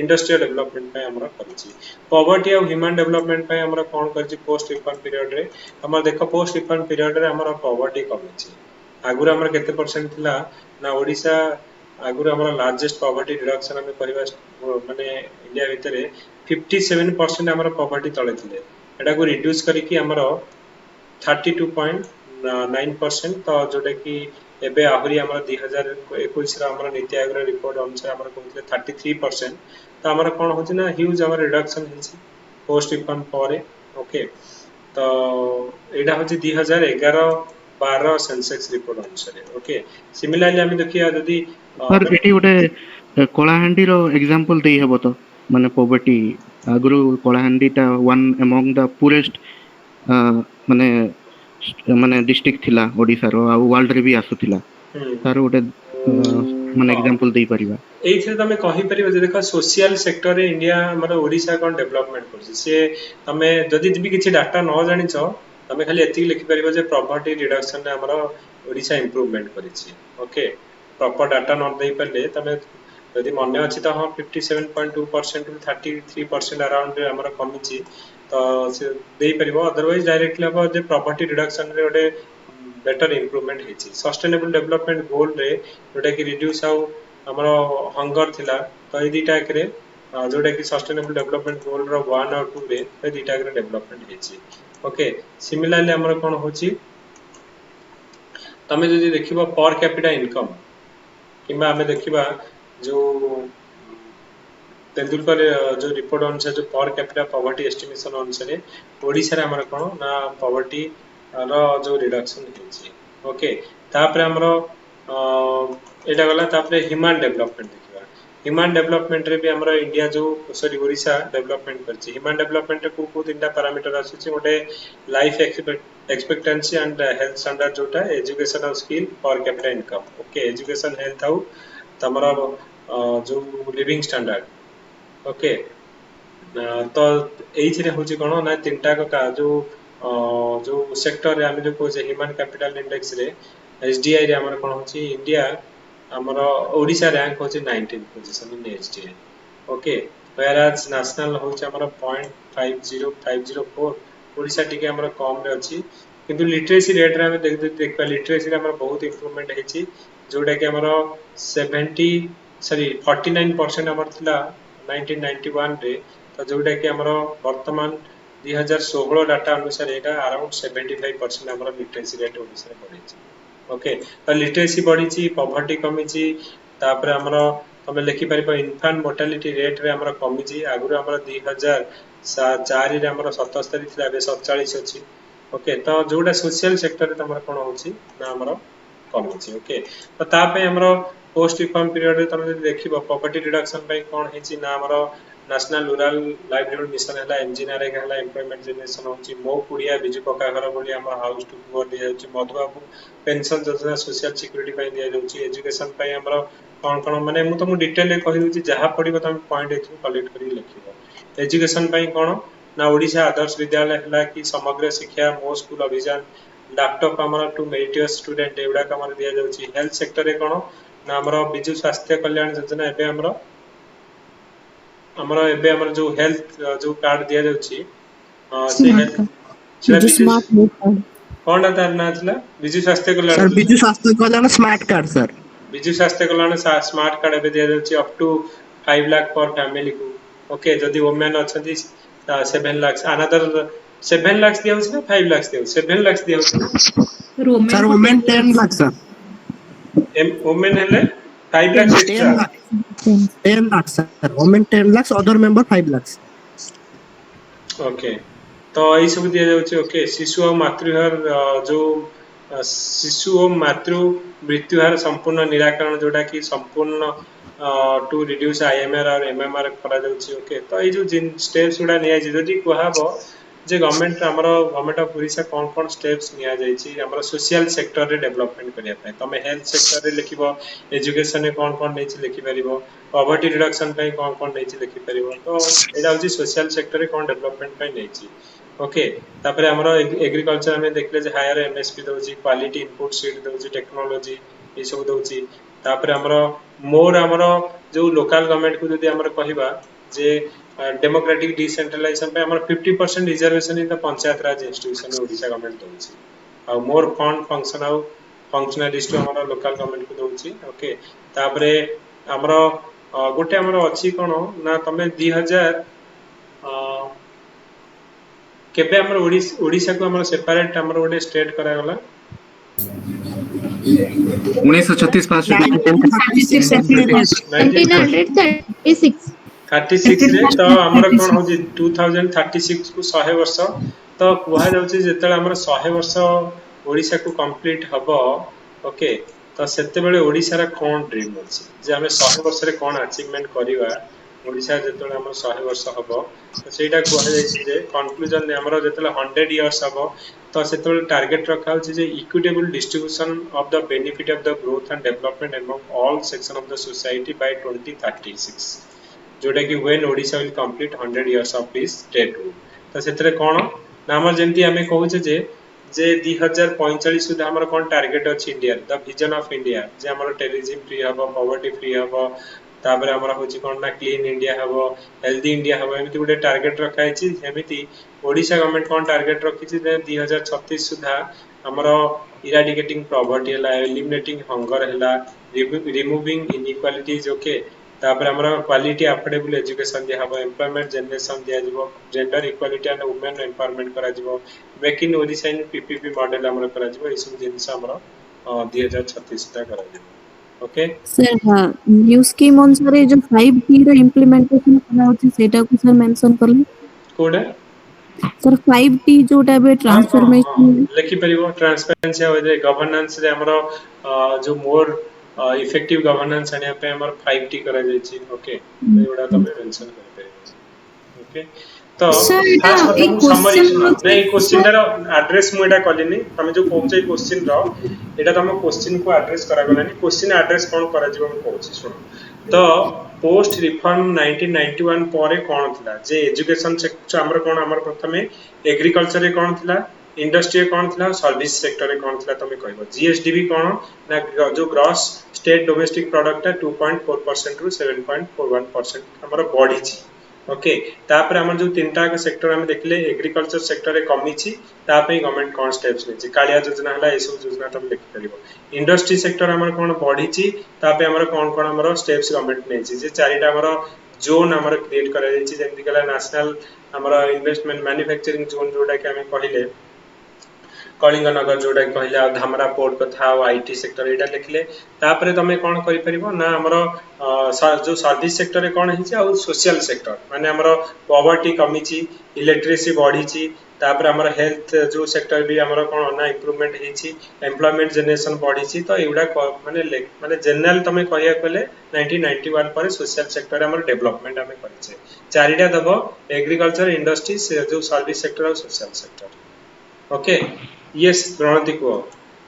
[SPEAKER 1] इंडस्ट्रियल डेवलपमेंट पे हमरो करिछि पॉवर्टी और ह्यूमन डेवलपमेंट पे हमरो कोन करिछि पोस्ट रिफॉर्म पीरियड रे हमर देखो पोस्ट रिफॉर्म पीरियड रे हमरो पॉवर्टी कमी छि आगुर हमर केते परसेंट थिला ना ओडिसा आगुर हमर लार्जेस्ट पॉवर्टी रिडक्शन हम करबा माने इंडिया भितरे 57% हमर पॉवर्टी तळे थिले एटा को रिड्यूस करिकि हमर 32.9% तो जोटा कि एबे आहुरी हमर 2021 रा हमर नीति आयोग रा रिपोर्ट अनुसार हमर कहले 33% तो हमर कोन होछि ना ह्यूज हमर रिडक्शन हिछि पोस्ट रिफॉर्म परे ओके तो एटा होछि 2011-12 सेंसेक्स रिपोर्ट अनुसार ओके सिमिलरली हम देखिया जदी
[SPEAKER 6] सर एटी गोटे कोलाहांडी रो एग्जांपल देई हबो तो माने पॉवर्टी आगुरु कोलाहांडी टा वन अमंग द पुरेस्ट माने माने डिस्ट्रिक्ट थिला ओडिसा रो आ वर्ल्ड रे भी आसुथिला तार गोटे माने एग्जांपल देई परिबा
[SPEAKER 1] एइथे तमे कहि परिबा जे देखा सोशल सेक्टर रे इंडिया हमर ओडिसा कोन डेवलपमेंट करछि से तमे जदी भी किछि डाटा न जानि छ तमे खाली एति लिखि परिबा जे प्रॉपर्टी रिडक्शन रे हमर ओडिसा इंप्रूवमेंट करिछि ओके प्रॉपर डाटा न देई पले तमे यदि मन्य अछि त हां 57.2% टू 33% अराउंड रे हमर कमी छि तो से देई परिबो अदरवाइज डायरेक्टली अब जे प्रॉपर्टी रिडक्शन रे ओडे बेटर इंप्रूवमेंट हेछि सस्टेनेबल डेवलपमेंट गोल रे जोटा कि रिड्यूस आउ हमर हंगर थिला तो ए दिटा करे जोटा कि सस्टेनेबल डेवलपमेंट गोल रो 1 और 2 रे ए दिटा करे डेवलपमेंट हेछि ओके सिमिलरली हमर कोन होछि तमे जदि देखिबो पर कैपिटा इनकम किंबा आमे देखिबा जो तेंदुलकर जो रिपोर्ट अनुसार जो पर कैपिटा पॉवर्टी एस्टिमेशन अनुसार ओडिसा रे हमर कोन ना पॉवर्टी रो जो रिडक्शन हेछि ओके तापर हमरो एटा गला तापर ह्यूमन डेवलपमेंट देखिबा ह्यूमन डेवलपमेंट रे भी हमरो इंडिया जो सॉरी ओडिसा डेवलपमेंट करछि ह्यूमन डेवलपमेंट को तीनटा पैरामीटर आछछि गोटे life expectancy and health standard जोटा एजुकेशन और skill per capita income okay education health आउ तमरा जो लिविंग स्टैंडर्ड ओके तो एइथिरे होची कोन ना तीनटा का जो सेक्टर रे हम जो कोजे ह्यूमन कैपिटल इंडेक्स रे एसडीआई रे हमर कोन होची इंडिया हमर ओडिसा रैंक होची 19th position in SDI okay whereas national होची हमर 0.50504 ओडिसा टिके हमर कम रे अछि किंतु लिटरेसी रेट रे हम देख लिटरेसी रे हमर बहुत इंप्रूवमेंट हेची जोटा कि हमर 49% हमर थिला 1991 रे तो जोटा कि हमर वर्तमान 2016 डाटा अनुसार एटा अराउंड 75% हमर लिटरेसी रेट ओडिसा रे बढ़िछि ओके तो लिटरेसी बढ़िछि पॉवर्टी कमिछि तापर हमर तमे लिखि परिबो इन्फेंट मोर्टालिटी रेट रे हमर कमिछि आगुर हमर 2004 रे हमर 77 थिला बे 47 अछि ओके तो जोटा सोशल सेक्टर रे हमर कोन होछि ना हमर कमिछि ओके तो तापे हमर पोस्ट रिफॉर्म पीरियड रे तमे देखिबो पॉवर्टी रिडक्शन पे कोन हेछि ना हमर नेशनल रूरल लाइवलीहुड मिशन हला एमजीएनआरएगा हला एम्प्लॉयमेंट जनरेशन होछि मो कुडिया बिजु पक्का घर बोली हमर हाउस टू पुअर दिया होछि मधुबाबू पेंशन योजना सोशल सिक्युरिटी पे दिया होछि एजुकेशन पे हमर कोन माने मु तुम डिटेल रे कहि दोछि जहा पडिबो तुम पॉइंट एथु कलेक्ट करि लिखिबो एजुकेशन पे कोन ना ओडिशा आदर्श विद्यालय हला कि समग्र शिक्षा मो स्कूल अभियान लैपटॉप हमर टू मेरिटियस स्टूडेंट एवडा हमर दिया जाउछि हेल्थ सेक्टर रे कोन ना हमर बिजु स्वास्थ्य कल्याण योजना एबे हमर जो हेल्थ जो कार्ड दिया जाउछि से हेल्थ बिजु स्मार्ट कार्ड कोनटा तार ना छला बिजु स्वास्थ्य कल्याण
[SPEAKER 7] सर बिजु स्वास्थ्य कल्याण स्मार्ट कार्ड सर
[SPEAKER 1] बिजु स्वास्थ्य कल्याण स्मार्ट कार्ड एबे दिया जाउछि अप टू 5 लाख पर फैमिली को ओके जदी वुमेन अछंती 7 लाख अनदर 7 लाख दिया होछि ना 5 लाख दिया 7 लाख दिया होछि
[SPEAKER 7] sir women 10 lakh sir
[SPEAKER 1] women हेले 5 lakh extra
[SPEAKER 7] 10 lakh sir women 10 lakhs other member 5 lakhs
[SPEAKER 1] okay तो এই सब दिया जाउछि ओके शिशु और मातृहार जो शिशु और मातृ मृत्यु हार संपूर्ण निराकरण जोटा कि संपूर्ण टू रिड्यूस आईएमआर और एमएमआर करा जाउछि ओके तो এই जो स्टेप्स उडा निया जदी कोहाबो जे गवर्नमेंट ऑफ ओडिशा कोन स्टेप्स निया जायछि हमर सोशल सेक्टर रे डेवलपमेंट करिया पय तमे हेल्थ सेक्टर रे लिखिबो एजुकेशन रे कोन नेछि लिखि परिबो पॉवर्टी रिडक्शन पे कोन नेछि लिखि परिबो तो एडा होछि सोशल सेक्टर रे कोन डेवलपमेंट पे नेछि ओके तापर हमर एग्रीकल्चर में देखले जे हायर एमएसपी दोछि क्वालिटी इनपुट सीड दोछि टेक्नोलॉजी ए सब दोछि तापर हमर मोर हमर जो लोकल गवर्नमेंट को जदी हमर कहिबा जे डेमोक्रेटिक डिसेंट्रलाइजेशन पे हमर 50% reservation in the panchayat Raj institution Odisha government दोछि आ मोर फंड फंक्शन आउ फंक्शनलिस्ट हमर लोकल गवर्नमेंट को दोछि ओके तापरे हमर गोटे हमर अछि कोन ना तमे 2000 केबे हमर ओडिशा को हमर सेपरेट हमर गोटे स्टेट करा गला
[SPEAKER 6] 1936 पास
[SPEAKER 1] 36 रे तो हमर कोन होजी 2036 को 100 वर्ष तो कुहा जाउछि जेतले हमर 100 वर्ष ओडिशा को कंप्लीट हबो ओके तो सेते बेले ओडिशा रा कोन ड्रीम अछि जे हमें 100 वर्ष रे कोन अचीवमेंट करिवा ओडिशा जेतले हमर 100 वर्ष हबो तो सेटा कुहा जाइछि जे कंक्लूजन ने हमर जेतले 100 इयर्स हबो तो सेते टारगेट रखा होछि जे equitable distribution of the benefit of the growth and development among all section of the society by 2036 जोटा कि when Odisha will complete 100 years of his statehood तो सेतरे कोन ना हमर जेंती हमें कहूचे जे 2045 सुधा हमर कोन टारगेट अछि India the vision of India जे हमर टेररिज्म फ्री हबो पॉवर्टी फ्री हबो तापर हमर होची कोन ना क्लीन इंडिया हबो हेल्दी इंडिया हबो एमिति गुटे टारगेट रखा अछि हेमिति ओडिशा गवर्नमेंट कोन टारगेट रखि छि 2036 सुधा हमर इराडिकेटिंग पॉवर्टी हला एलिमिनेटिंग हंगर हला रिमूविंग इनइक्वालिटीज ओके तापर हमरा क्वालिटी अफोर्डेबल एजुकेशन दिया हबो एम्प्लॉयमेंट जनरेशन दिया जिवो gender equality and women empowerment करा जिवो make in Odisha in PPP model हमरा करा जिवो ई सब जिंस हमरा 2036 ता करा जिवो ओके
[SPEAKER 4] सर न्यू स्कीम अनुसार जो 5T ର implementation କରାହଉଛି ସେଇଟାକୁ sir mention କଲେ
[SPEAKER 1] कोडा
[SPEAKER 4] सर 5T जोटा बे
[SPEAKER 1] हाँ हाँ हाँ
[SPEAKER 4] ट्रांसफॉर्मेशन
[SPEAKER 1] लिखि परिबो ट्रांसपेरेंसी और गवर्नेंस रे हमरो जो मोर इफेक्टिव गवर्नेंस आनिया पे हमर 5T करा जायछि ओके तो एडा तमे मेंशन कर परिबो ओके तो
[SPEAKER 4] सर एटा
[SPEAKER 1] फास्ट
[SPEAKER 4] ए
[SPEAKER 1] कथा मु समरी
[SPEAKER 4] क्वेश्चन
[SPEAKER 1] सुनो
[SPEAKER 4] होचे
[SPEAKER 1] नहीं क्वेश्चन
[SPEAKER 4] सर
[SPEAKER 1] रा एड्रेस मु एडा कलिनी तमे जो कहउछे क्वेश्चन रो एडा तमे क्वेश्चन को एड्रेस करा गलानी क्वेश्चन एड्रेस कोन करा जीव मु कहउछि सुनो तो पोस्ट रिफॉर्म 1991 परे कोन थिला जे एजुकेशन सेक्टर हमर कोन हमर प्रथमे एग्रीकल्चर रे कोन थिला इंडस्ट्री रे कोन थिला सर्विस सेक्टर रे कोन थिला तमे कहबो जीएसडीबी कोन ना जो ग्रॉस स्टेट डोमेस्टिक प्रोडक्ट 2.4% रु 7.41% हमर बढ़ी छी ओके तापर हमर जो तीनटा के सेक्टर हम देखले एग्रीकल्चर सेक्टर रे कमी छी तापे गवर्नमेंट कोन स्टेप्स लेछि कालिया योजना हला ए सब योजना तम लिख परिबो इंडस्ट्री सेक्टर हमर कोन बढ़ी छी तापे हमर कोन हमर स्टेप्स गवर्नमेंट लेछि जे चारिटा हमर जोन हमर क्रिएट करा जायछि जेमति कला नेशनल हमर इन्वेस्टमेंट मैन्युफैक्चरिंग जोन जोटा के हम कहिले कलिंग नगर जोटा कहले धामरा पोर्ट कथा आईटी सेक्टर एटा लिखले तापरे तमे कोन करि परिबो ना हमरो जो सर्विस सेक्टर रे कोन हिची आ सोशल सेक्टर माने हमरो पॉवर्टी कमी छी इलेक्ट्रिसिटी बढ़ी छी तापर हमर हेल्थ जो सेक्टर भी हमर कोन ना इंप्रूवमेंट हिची एम्प्लॉयमेंट जनरेशन बढ़ी छी तो एउडा माने माने जनरल तमे कहिया कहले 1991 पर सोशल सेक्टर हमर डेवलपमेंट हमें करिছে चारिटा दबो एग्रीकल्चर इंडस्ट्री जो सर्विस सेक्टर और social sector okay yes Pranati को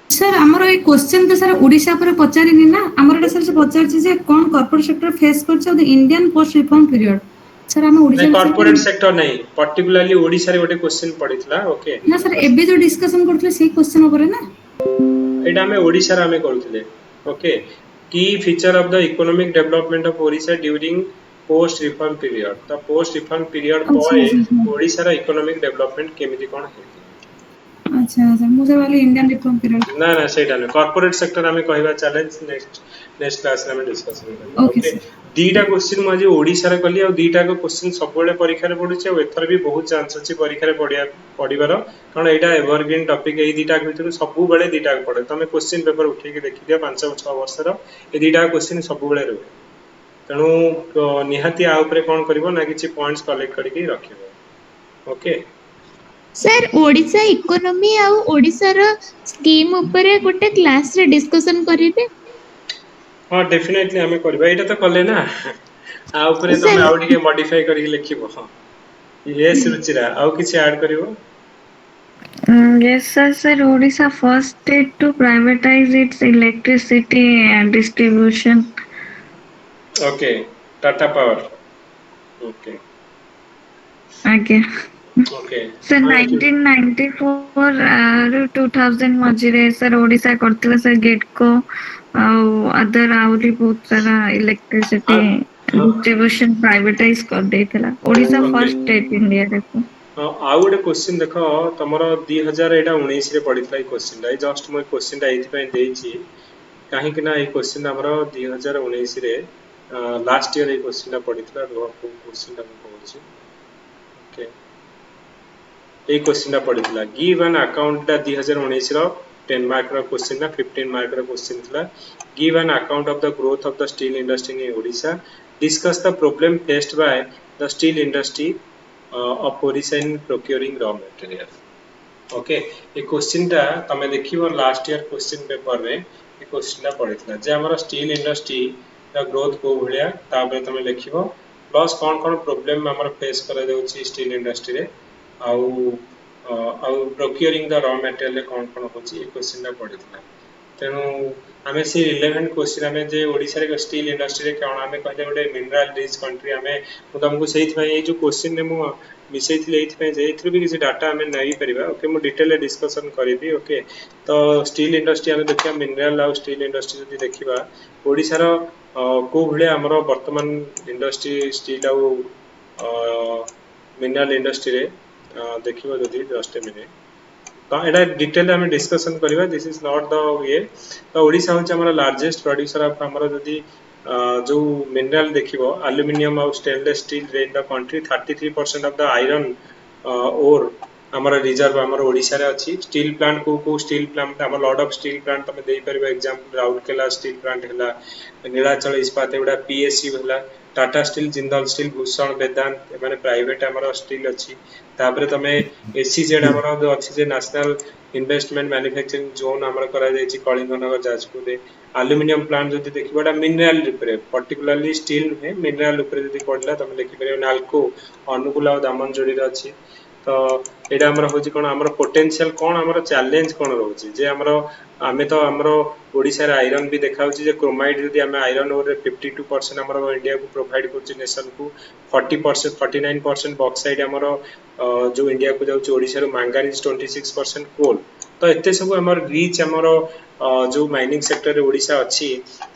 [SPEAKER 15] सर हमर ए क्वेश्चन तो सर ओडिशा पर पचारिनी ना हमर एटा सर पचारछि जे कोन कॉर्पोरेट सेक्टर फेस करछ the Indian post reform period sir हम ओडिशा
[SPEAKER 1] नहीं कॉर्पोरेट सेक्टर नहीं पर्टिकुलरली ओडिशा रे गोटे क्वेश्चन पडितला ओके
[SPEAKER 15] ना सर एबे जो डिस्कशन करथले सेही क्वेश्चन ऊपर ना
[SPEAKER 1] एटा हमें ओडिशा रे हमें करथले ओके की feature of the economic development of Odisha during post reform period the post reform period परे ओडिशा रा इकोनॉमिक डेवलपमेंट केमिति कोन हे
[SPEAKER 15] अच्छा अच्छा मुझे वाली इंडियन रिफॉर्म पीरियड
[SPEAKER 1] ना ना सेटा नहीं कॉर्पोरेट सेक्टर हमें कहबा चैलेंज नेक्स्ट क्लास रे हमें डिस्कस करबा ओके दीटा क्वेश्चन म जे ओडिसा रे कली आ दीटा को क्वेश्चन सब बेले परीक्षा रे पडुचे और एथर भी बहुत चांस अछि परीक्षा रे पडिबार कारण एटा एवरग्रीन टॉपिक ए दीटा भीतर सब बेले दीटा पडे तमे क्वेश्चन पेपर उठे के देखि दिया 5-6 वर्ष रो ए दीटा क्वेश्चन सब बेले रहे तेणु निहाती आ ऊपर कोन करबो ना किछि पॉइंट्स कलेक्ट करके रखिबो ओके
[SPEAKER 16] सर ओडिशा इकोनॉमी आ ओडिशा रो स्कीम ऊपर गोटे क्लास रे डिस्कशन करिबे
[SPEAKER 1] हां डेफिनेटली हमें करबा एटा तो कले ना आ ऊपर तमे आउ डिके मॉडिफाई करके लिखिबो हां यस रुचिरा आउ किछि add करिवो
[SPEAKER 14] Yes, sir. Sir, Odisha first state to privatize its electricity distribution.
[SPEAKER 1] Okay, Tata Power. Okay.
[SPEAKER 14] Okay.
[SPEAKER 1] Okay.
[SPEAKER 14] Sir, 1994 2000 मझिरे सर ओडिशा करथिला सर गेटको अदर आउरी बहुत सारा इलेक्ट्रिसिटी डिस्ट्रीब्यूशन प्राइवेटाइज कर देथिला ओडिशा फर्स्ट स्टेट इंडिया देखो
[SPEAKER 1] आउ गोटे क्वेश्चन देख तुम 2019 रे पड़ता क्वेश्चन टा जस्ट मुझे क्वेश्चन टा ये कहीं क्वेश्चन आम 2019 रे लास्ट ईयर ये क्वेश्चन टा पड़ता क्वेश्चन टा कहूँ ओके ये क्वेश्चन टा पड़ता गिव एन अकाउंट 2019 रो 10 मार्क रो क्वेश्चन टा 15 मार्क रो क्वेश्चन था give an account of the growth of the steel industry in Odisha discuss the problem faced by the steel industry of Odisha in procuring raw material. Okay, ये question टा तमे देखिबो last year question paper रे ये question टा पड़ितला जे हमर steel industry का growth को भलिया ताबे तमे लिखिबो प्लस कोन कोन प्रॉब्लम हमर फेस करा जाउची स्टील इंडस्ट्री रे आउ प्रोक्यूरिंग द रॉ मटेरियल रे कोन कोन होची ये क्वेश्चन टा पड़ितला तेनु हमें से रिलेवेंट क्वेश्चन हमें जे ओडिसा रे स्टील इंडस्ट्री रे कोन हमें कहले गोटे मिनरल रिच कंट्री हमें मु तुमको सेहि थई ए जो क्वेश्चन ने मु मिसई थिले एथि पे जे एथि भी किसी डाटा हमें नै परिबा ओके मु डिटेल डिस्कशन करबी ओके तो स्टील इंडस्ट्री हमें देखिया मिनरल आ स्टील इंडस्ट्री जदी देखिबा ओडिसा रो को भले हमरो वर्तमान इंडस्ट्री स्टील आ मिनरल इंडस्ट्री रे देखिबा जदी जस्ट ए मिनिट तो एटा डिटेल हमें डिस्कशन करबा this is not the way तो ओडिसा होच हमर लार्जेस्ट प्रोड्यूसर ऑफ हमर जदी जो मिनरल देखिबो एल्युमिनियम और stainless steel in the country 33% of the iron ore आमर रिजर्व आमर ओडिशा रे अछि स्टील प्लांट को स्टील प्लांट आम लॉट ऑफ स्टील प्लांट तमे देई परबे एग्जांपल राउरकेला स्टील प्लांट हला नीलाचल इस्पात एवडा पीएसयू हला टाटा स्टील जिंदल स्टील भूषण वेदांत माने प्राइवेट आमर स्टील अछि तापरे तमे एसीजेड आमर जो अछि जे नेशनल इन्वेस्टमेंट मैन्युफैक्चरिंग जोन आमर करा जायछि कलिंगनगर जाजपुर रे एल्युमिनियम प्लांट जदि देखिबोटा मिनरल ऊपर पर्टिकुलरली स्टील नुहे मिनरल ऊपर जदि पडला तमे देखि परबे नाल्को अनुकूल आ दामनजोड़ी रे अछि तो एटा हमर होछि कोन हमर पोटेंशियल कोन हमर चैलेंज कोन रहउछि जे हमर आमे तो हमर ओडिसा रे आयरन भी देखाउछि जे क्रोमाइड जदि हमें आयरन ओर 52% हमर इंडिया को प्रोवाइड करछि नेशन को 40% 49% बॉक्साइट हमर जो इंडिया को जाउछि ओडिसा रो मैंगानीज 26% कोल तो एते सब हमर रीच हमर जो माइनिंग सेक्टर रे ओडिसा अछि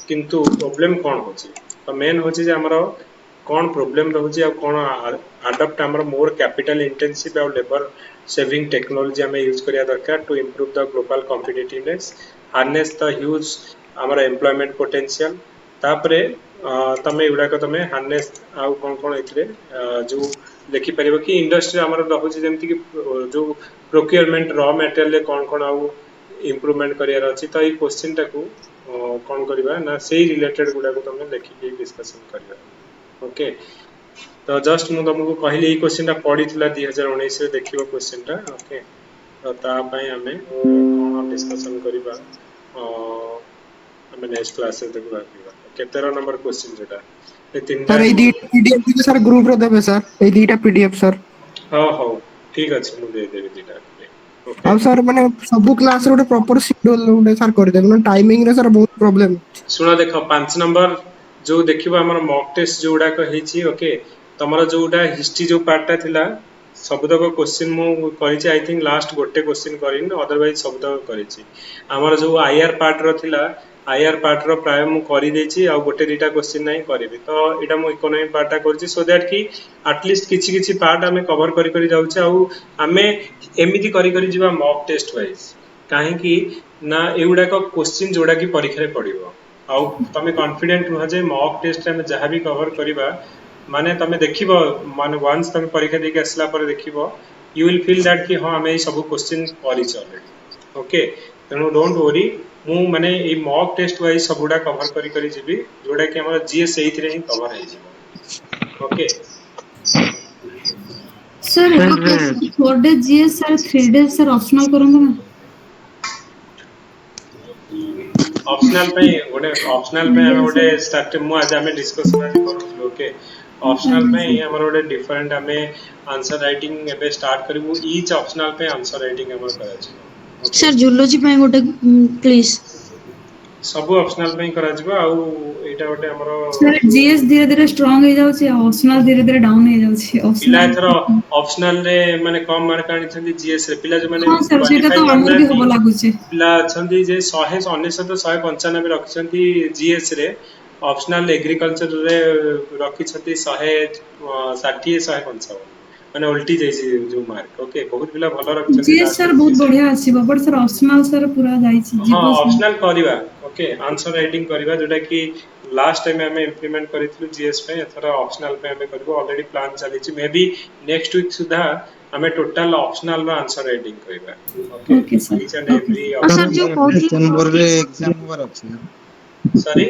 [SPEAKER 1] किंतु प्रॉब्लम कोन होछि तो मेन होछि जे हमर कौन प्रोब्लेम रहउछि आ कौन अडॉप्ट हमर मोर कैपिटल इंटेंसिव और लेबर सेविंग टेक्नोलॉजी हमें यूज करिया दरकार to improve the global competitiveness harness the huge हमर एम्प्लॉयमेंट पोटेंशियल तापरे तमे एडा को तमे हार्नेस आ कोन एथिरे जो देखि परिबो कि इंडस्ट्री हमर रहउछि जेमति कि जो प्रोक्योरमेंट रॉ मटेरियल कोन आ इम्प्रूवमेंट करियार अछि तो ई क्वेश्चन टाकू कोन करबा ना सेही रिलेटेड गुडा को तमे देखि के डिस्कशन करबा ओके तो जस्ट मु तुमको कहली ई क्वेश्चन टा पढितला 2019 रे देखिबो क्वेश्चन टा ओके तो ता पई हमें कोन डिस्कशन करबा हमें नेक्स्ट क्लास रे देखबा केतेरा नंबर क्वेश्चन जेटा ए तीनटा
[SPEAKER 7] सर ए पीडीएफ दिले सर ग्रुप रे देबे सर ए दीटा पीडीएफ सर
[SPEAKER 1] हां हां ठीक अछि मु दे देबी दीटा
[SPEAKER 7] अब सर माने सब क्लास रे प्रॉपर शेड्यूल उडे सर कर देबे ना टाइमिंग रे सर बहुत प्रॉब्लम
[SPEAKER 1] सुना देखो 5 नंबर जो देखिबो हमर मॉक टेस्ट जोडा कहिछि ओके तमरा जोडा हिस्ट्री जो पार्ट थिला सबतक क्वेश्चन मु करिछि आई थिंक लास्ट गोटे क्वेश्चन करिन अदरवाइज सबतक करिछि हमर जो आईआर पार्ट रो थिला आईआर पार्ट रो प्राय मु करि देछि आ गोटे दीटा क्वेश्चन नै करबी तो एटा मु इकोनॉमी पार्ट करछि सो दैट कि एटलीस्ट किछि किछि पार्ट हमें कवर करि करि जाउछि आ हमें एमिति करि करि जिबा मॉक टेस्ट वाइज काहे कि ना एउडा को क्वेश्चन जोडा कि परीक्षा रे पडिबो आ तमे कॉन्फिडेंट रह जे मॉक टेस्ट में जहां भी कवर करिबा माने तमे देखिबो माने वंस तमे परीक्षा देके असला पर देखिबो यू विल फील दैट कि हां हमें सब क्वेश्चन करिछ ऑलरेडी ओके तनो डोंट वरी मु माने ए मॉक टेस्ट वाइज सबुडा कवर करि करि जिबी जोडा कि हमर जीएस एही रे ही कवर हे जिवो okay
[SPEAKER 15] sir 4 day GS sir 3 day sir optional करंग ना
[SPEAKER 1] ऑप्शनल पे हमें गोटे स्टार्ट मु आज हमें डिस्कशन आज करू ओके ऑप्शनल पे हमर गोटे डिफरेंट हमें आंसर राइटिंग एबे स्टार्ट करबू ईच ऑप्शनल पे आंसर राइटिंग हमर करा छै
[SPEAKER 3] सर जूलॉजी पे गोटे प्लीज
[SPEAKER 1] सब ऑप्शनल पे करा जबा आ एटा गोटे हमर
[SPEAKER 15] सर जीएस धीरे धीरे स्ट्रांग हे जाउछि ऑप्शनल धीरे धीरे डाउन हे जाउछि
[SPEAKER 1] पिला एथर ऑप्शनल रे माने कम मार्क आनि छथि जीएस रे पिला जो माने
[SPEAKER 15] हां सर सेटा तो हमर भी होबो लागुछि
[SPEAKER 1] पिला छथि जे 199 195 रखछथि जीएस रे ऑप्शनल एग्रीकल्चर रे रखि छथि 160 155 माने उल्टी जैसी जो मार्क ओके बहुत पिला भलो रखछथि
[SPEAKER 15] जीएस सर बहुत बढ़िया आसीबो बट सर ऑप्शनल सर पूरा जाईछि
[SPEAKER 1] हां ऑप्शनल करबा ओके आंसर राइटिंग करबा जोटा कि लास्ट टाइम हमें इंप्लीमेंट करितलु जीएस पे एथरा ऑप्शनल पे हमें करबो ऑलरेडी प्लान चली छि मे बी नेक्स्ट वीक सुधा हमें टोटल ऑप्शनल रो आंसर राइटिंग करबा okay sir each and every
[SPEAKER 17] sir जो डिसेंबर रे एग्जाम होवर अछि
[SPEAKER 1] सॉरी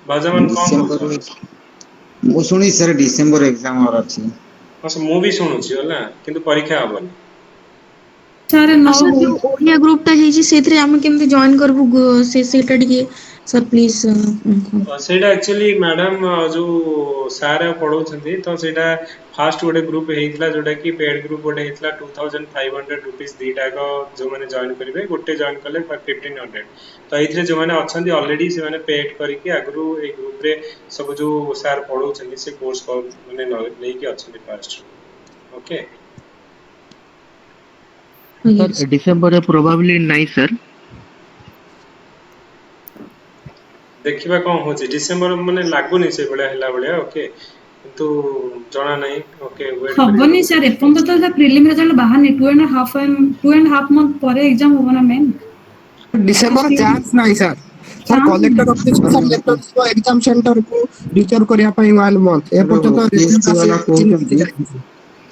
[SPEAKER 1] बाजमन कोन
[SPEAKER 17] मो सुनी सर डिसेंबर एग्जाम होवर अछि
[SPEAKER 1] बस मु भी सुनु छी होला किंतु परीक्षा हबनी
[SPEAKER 3] सर नो जो ओडिया ग्रुप ता हेछि सेथरे हम केमते जॉइन करबु से सेटा दिके सर प्लीज
[SPEAKER 1] सेटा एक्चुअली मैडम जो सार पढौ छथि तो सेटा फास्ट गोटे ग्रुप हेइतला जोटा कि पेड ग्रुप गोटे हेइतला 2500 रुपीस दीटा को जो माने जॉइन करिवे गोटे जॉइन करले 1500 तो एथरे जो माने अछंती ऑलरेडी से माने पेड करके आगरु ए ग्रुप रे सब जो सार पढौ छथि से कोर्स माने नै कि अछंती fast okay
[SPEAKER 6] sir December probably नहीं सर
[SPEAKER 1] देखिबा कोन होछि डिसेंबर माने लागुनी से बडा हला बडा ओके तो जणा नहीं ओके वेट
[SPEAKER 15] हबनी सर एपन तो प्रीलिम रिजल्ट बाहर नहीं 2.5 मंथ परे एग्जाम होबो ना मेन
[SPEAKER 7] डिसेंबर चांस नहीं sir sir collector office sir letter को एग्जाम सेंटर को रिचर करिया पई 1 मंथ ए पर्यंत रिजल्ट
[SPEAKER 17] वाला कहउछंती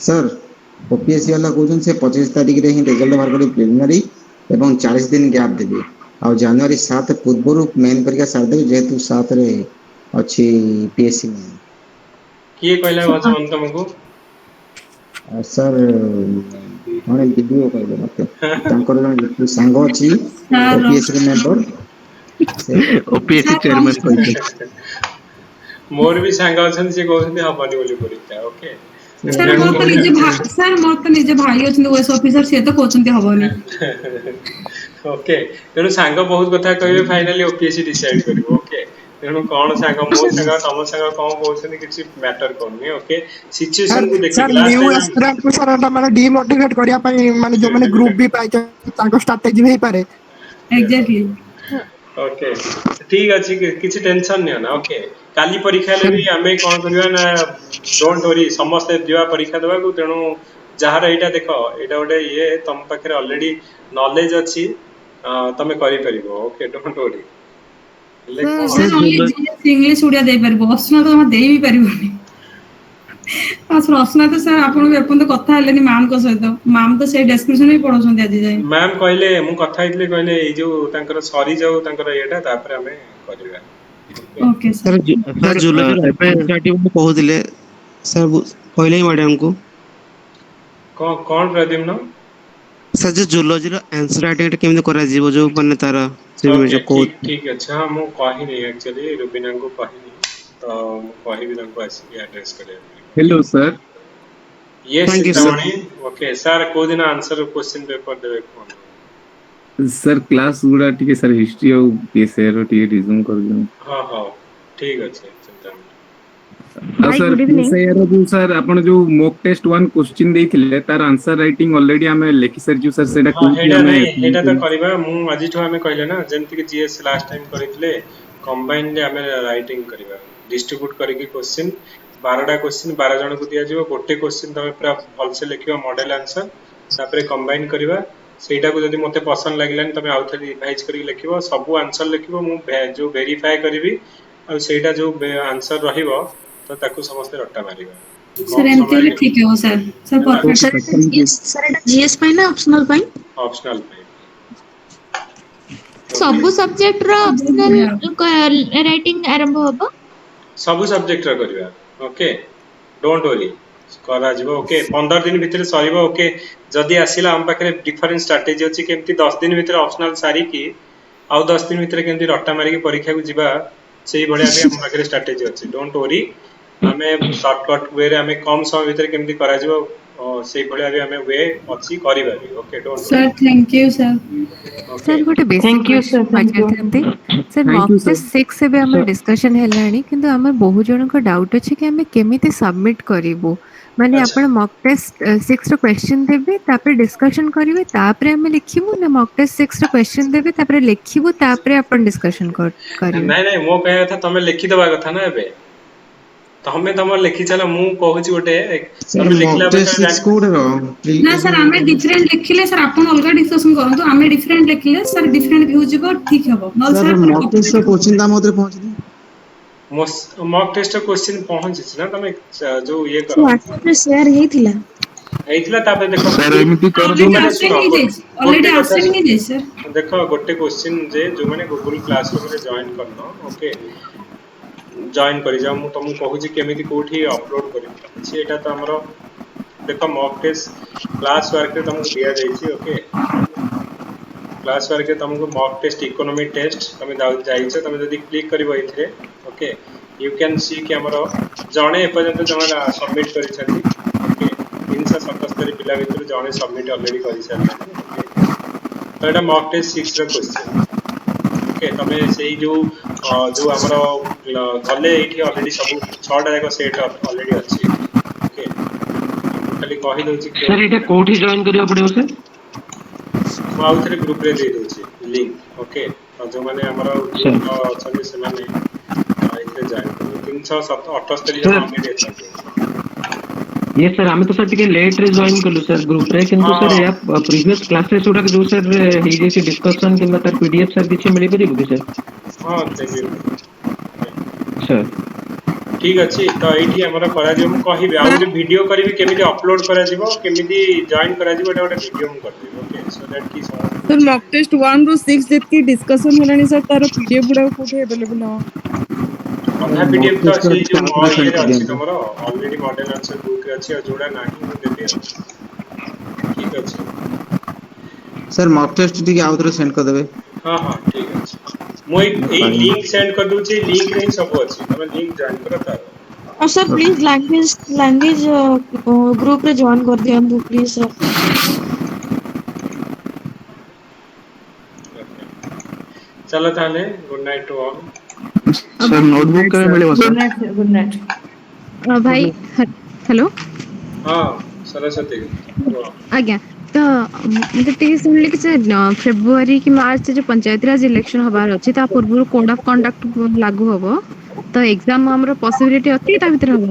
[SPEAKER 17] सर ओपीएससी वाला कहउछन से 25 तारिख रे ही रिजल्ट बाहर करी प्रिलिमिनरी एवं 40 दिन गैप देबे आ जनवरी 7 पूर्व मेन परीक्षा सार देबे जेहेतु 7 रे अछि पीएससी में
[SPEAKER 1] किए कहला भजमन तुमको
[SPEAKER 17] सर माने वीडियो कहले मते तांकर जन सांग अछि ओपीएससी रे मेंबर
[SPEAKER 7] ओपीएससी चेयरमैन कहले
[SPEAKER 1] मोर भी सांग अछन से कहउछन हबनी बोली परीक्षा ओके
[SPEAKER 15] सर मोर तो निजे भाई अछि ओएस ऑफिसर से तो कहउछन हबनी
[SPEAKER 1] ओके तेणु सांग बहुत कथा कहबे फाइनली ओपीएससी डिसाइड करिवो ओके तेणु कौन सांग मो सांग तम सांग कौन कहउछन किछि मैटर करनी ओके सिचुएशन को देखि
[SPEAKER 18] सर न्यू एस्पिरेंट को सर माने डीमोटिवेट करिया पई माने जो माने ग्रुप भी पाइ ताको स्ट्रेटजी भी पारे
[SPEAKER 15] एग्जैक्टली
[SPEAKER 1] ओके ठीक अछि किछि टेंशन नै ना ओके काली परीक्षा ले भी हमें कोन करबा ना डोंट वरी समस्त दिवा परीक्षा देबा को तेणु जहार एटा देखो एटा गोटे ये तुम पाखे ऑलरेडी नॉलेज अछि तमे करि परिबो okay don't worry
[SPEAKER 15] English Odia दे परबो प्रश्न तो हम दे भी परबोनी प्रश्न तो सर आपन एपन तो कथा हलेनी मैम को सहित मैम तो से डिस्क्रिप्शन भी पढोसन आज जाय
[SPEAKER 1] मैम कहले मु कथा हितले कहले ए जो तांकर सरी जाऊ तांकर एटा तापर हमें करिबा
[SPEAKER 15] ओके सर
[SPEAKER 19] सर जुलाई एनसीईआरटी को कहउदिले सर कहले ही मैडम को
[SPEAKER 1] कौन प्रदीप
[SPEAKER 19] सर जो जूलॉजी रो एनसीईआरटी केमने करा जीवो जो पन्ने तार से में जो को
[SPEAKER 1] ठीक अच्छा मु कहि नै एक्चुअली रुबिना को कहि नै तो मु कहि भी तांको आसी एड्रेस करे
[SPEAKER 20] हेलो सर
[SPEAKER 1] यस तमणी ओके सर को दिन आंसर क्वेश्चन पेपर देबे कोन
[SPEAKER 20] सर क्लास गुडा टिके सर हिस्ट्री और पीएसए रो टिके रिज्यूम कर दियो
[SPEAKER 1] हां हां ठीक अछि चिंता
[SPEAKER 20] सर पीएसए रो जो सर आपण जो मॉक टेस्ट 1 क्वेश्चन देथिले तार आंसर राइटिंग ऑलरेडी हमें लिखि सर जो सर सेटा
[SPEAKER 1] कोन हमें एटा तो करबा मु आजि ठो हमें कहले ना जेंति कि जीएस लास्ट टाइम करितले कंबाइंड हमें राइटिंग करबा डिस्ट्रीब्यूट करके क्वेश्चन 12टा क्वेश्चन 12 जन को दिया जिवो गोटे क्वेश्चन तमे पूरा फल से लिखियो मॉडल आंसर तापरे कंबाइन करबा सेटा को जदी मते पसंद लागिलानी तमे आउथे रिवाइज करी लिखिबो सब आंसर लिखिबो मु जो वेरीफाई करबी आ सेटा जो आंसर रहिबो तो ताकू समस्त रट्टा मारिबा
[SPEAKER 15] सर एनटीएल ठीक है सर सर परफेक्ट सर एटा जीएस पाई ना ऑप्शनल पाई
[SPEAKER 1] पाई
[SPEAKER 16] सब सब्जेक्ट रो ऑप्शनल राइटिंग आरंभ होबो
[SPEAKER 1] सब सब्जेक्ट रो करबा ओके डोंट वरी करा जिवो ओके 15 दिन भीतर सरीबो ओके जदी आसीला हम पाखरे डिफरेंट स्ट्रेटजी अछि केमती 10 दिन भीतर ऑप्शनल सारी की आ 10 दिन भीतर केमती रट्टा मारी की परीक्षा को जिबा सेही भलिया भी हम पाखरे स्ट्रेटजी अछि डोंट वरी हमें शॉर्टकट वे रे हमें कम समय भीतर केमती करा जिवो सेही भलिया भी हमें वे अछि करिबा भी okay don't
[SPEAKER 15] sir thank you sir
[SPEAKER 2] sir गोटे बेसिक पचारथांती सर मॉक टेस्ट 6 से भी हम डिस्कशन हेलानी किंतु हमर बहु जन को डाउट अछि कि हमें केमिति सबमिट करिवो माने आपण मॉक टेस्ट 6 रो क्वेश्चन देबे तापर डिस्कशन करिवे तापर हम लिखिबो ना मॉक टेस्ट 6 रो क्वेश्चन देबे तापर लिखिबो तापर आपण डिस्कशन करिवे
[SPEAKER 1] नहीं नहीं मो कहया था तमे लिखि देबा कथा ना एबे तमे तमर लिखि चला मु कहूची गोटे तमे लिखला
[SPEAKER 15] ना सर हमें डिफरेंट लिखिले सर आपण अलगा डिस्कशन करंतु हमें डिफरेंट लिखिले सर डिफरेंट व्यू जिवो ठीक हबो न
[SPEAKER 17] सर मॉक टेस्ट रो क्वेश्चन दा मोदरे पहुंची
[SPEAKER 1] मॉक टेस्ट क्वेश्चन पहुंची ना तमे जो ये करो
[SPEAKER 15] व्हाट्सएप रे शेयर हेइथिला
[SPEAKER 1] हेइथिला तापर देखो
[SPEAKER 20] सर एमिति कर दो
[SPEAKER 15] ऑलरेडी आसेन ही दे सर
[SPEAKER 1] देखो गोटे क्वेश्चन जे जो माने गूगल क्लासरूम रे जॉइन करनो ओके जॉइन करि जाऊ मु तुम कहूची केमिति कोठी अपलोड करि छी एटा तो हमरो देखो मॉक टेस्ट क्लास वर्क रे तुमको दिया जाईची ओके क्लास वर्क रे तुमको मॉक टेस्ट इकोनॉमी टेस्ट तमे जाईछ तमे जदी क्लिक करबो इथरे ओके यू कैन सी कि हमरो जणे पर्यंत जमा सबमिट करि छथि ओके 377 पिला भीतर जणे सबमिट ऑलरेडी करि छथि ओके तो एटा मॉक टेस्ट 6 रो क्वेश्चन ओके तमे सेही जो हमरो गले एठी ऑलरेडी सब 6टा जाक सेट ऑलरेडी अछि ओके खाली कहि दउ छी
[SPEAKER 7] सर एटा कोठी जॉइन करियो पड़ियो सर
[SPEAKER 1] मु आउथरे ग्रुप रे दे दउ छी लिंक ओके जो माने हमरो अछन से माने इथे जॉइन करू 378 जन ऑलरेडी अछि
[SPEAKER 7] ये सर हमें तो सर टिके लेट रे जॉइन करलु सर ग्रुप रे किंतु सर या प्रीवियस क्लासेस उडा जो सर हे जैसे डिस्कशन किंबा तार पीडीएफ सर किछि मिली परिबो कि सर
[SPEAKER 1] हां थैंक यू
[SPEAKER 7] सर
[SPEAKER 1] ठीक अछि तो एठी हमरा करा जे हम कहिबे आ जे वीडियो करबी केमिति अपलोड करा जिवो केमिति जॉइन करा जिवो एटा वीडियो हम कर देबो ओके सो दैट की
[SPEAKER 2] सर मॉक टेस्ट 1 ରୁ 6 जेतकी डिस्कशन होलानी सर तार पीडीएफ गुडा कोठे अवेलेबल हो
[SPEAKER 1] अधा पीडीएफ तो से जो ये अछि तमरो ऑलरेडी मॉडल आंसर बुक अछि और जोड़ा नाही मु देबे ठीक अछि
[SPEAKER 17] सर मॉक टेस्ट टी आउथरे सेंड कर देबे
[SPEAKER 1] हां हां ठीक अछि मु एक लिंक सेंड कर दू छी लिंक रे सब अछि तमे लिंक जॉइन करता
[SPEAKER 3] और सर प्लीज लैंग्वेज ग्रुप रे ज्वाइन कर दियंतु प्लीज सर
[SPEAKER 1] चलो ताले good night to all
[SPEAKER 12] sir notebook करे मिले सर
[SPEAKER 15] गुड नाइट
[SPEAKER 2] भाई हेलो
[SPEAKER 1] हां सरस्वती
[SPEAKER 2] आज्ञा तो मतलब टी सुनले कि से फेब्रुआरी कि मार्च जो पंचायत राज इलेक्शन हबार अछि ता पूर्व कोड ऑफ कंडक्ट लागू हबो तो एग्जाम हमरो पॉसिबिलिटी अछि ता भीतर हबो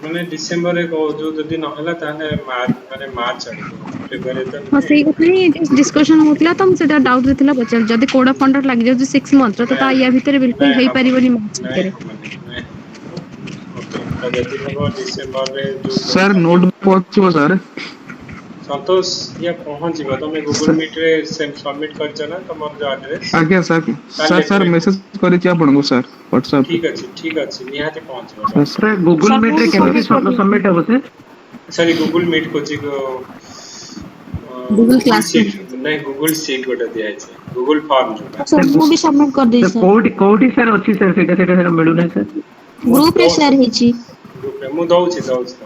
[SPEAKER 1] माने डिसेंबर रे को जो जदी न हला ताने मार्च आडी फेब्रुआरी तो
[SPEAKER 2] हां सही कथनी डिस्कशन होतला तो हमसे डाउट रहतला बचल जदी कोड ऑफ कंडक्ट लाग जाउ 6 मंथ तो ता या भीतर बिल्कुल हेई परिबनी मार्च भीतर
[SPEAKER 1] ओके तो जदी हबो डिसेंबर रे जो
[SPEAKER 12] सर नोटबुक पहुंचो सर
[SPEAKER 1] संतोष ये पहुंच जीव तमे गूगल मीट रे सबमिट करछ ना तमर जो एड्रेस
[SPEAKER 12] आज्ञा सर सर मेसेज करिछि आपन को सर व्हाट्सएप
[SPEAKER 1] ठीक अछि निहाते पहुंचबो
[SPEAKER 12] सर गूगल मीट रे केमति सबमिट हबो सर
[SPEAKER 1] सॉरी गूगल मीट कोची को
[SPEAKER 2] गूगल क्लासरूम
[SPEAKER 1] नहीं गूगल शीट गोटे दिया छै गूगल फॉर्म जो
[SPEAKER 3] सर मु भी सबमिट कर दे सर
[SPEAKER 7] कोडी सर अछि सर सेटा मिलु नै सर
[SPEAKER 3] ग्रुप रे शेयर हेची
[SPEAKER 1] ग्रुप रे मु दउ छी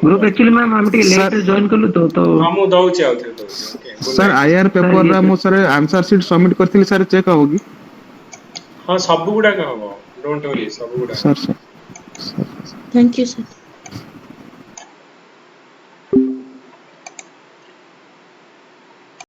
[SPEAKER 7] ग्रुप एक्चुअली मैम हम टी लेट जॉइन करलु तो
[SPEAKER 1] हां मु दउ छी आउथे ओके
[SPEAKER 12] सर आईआर पेपर रा मु सर आंसर शीट सबमिट करथिली सर चेक होगी
[SPEAKER 1] हां सब गुडा का हो डोंट वरी सब गुडा
[SPEAKER 12] सर
[SPEAKER 3] थैंक यू सर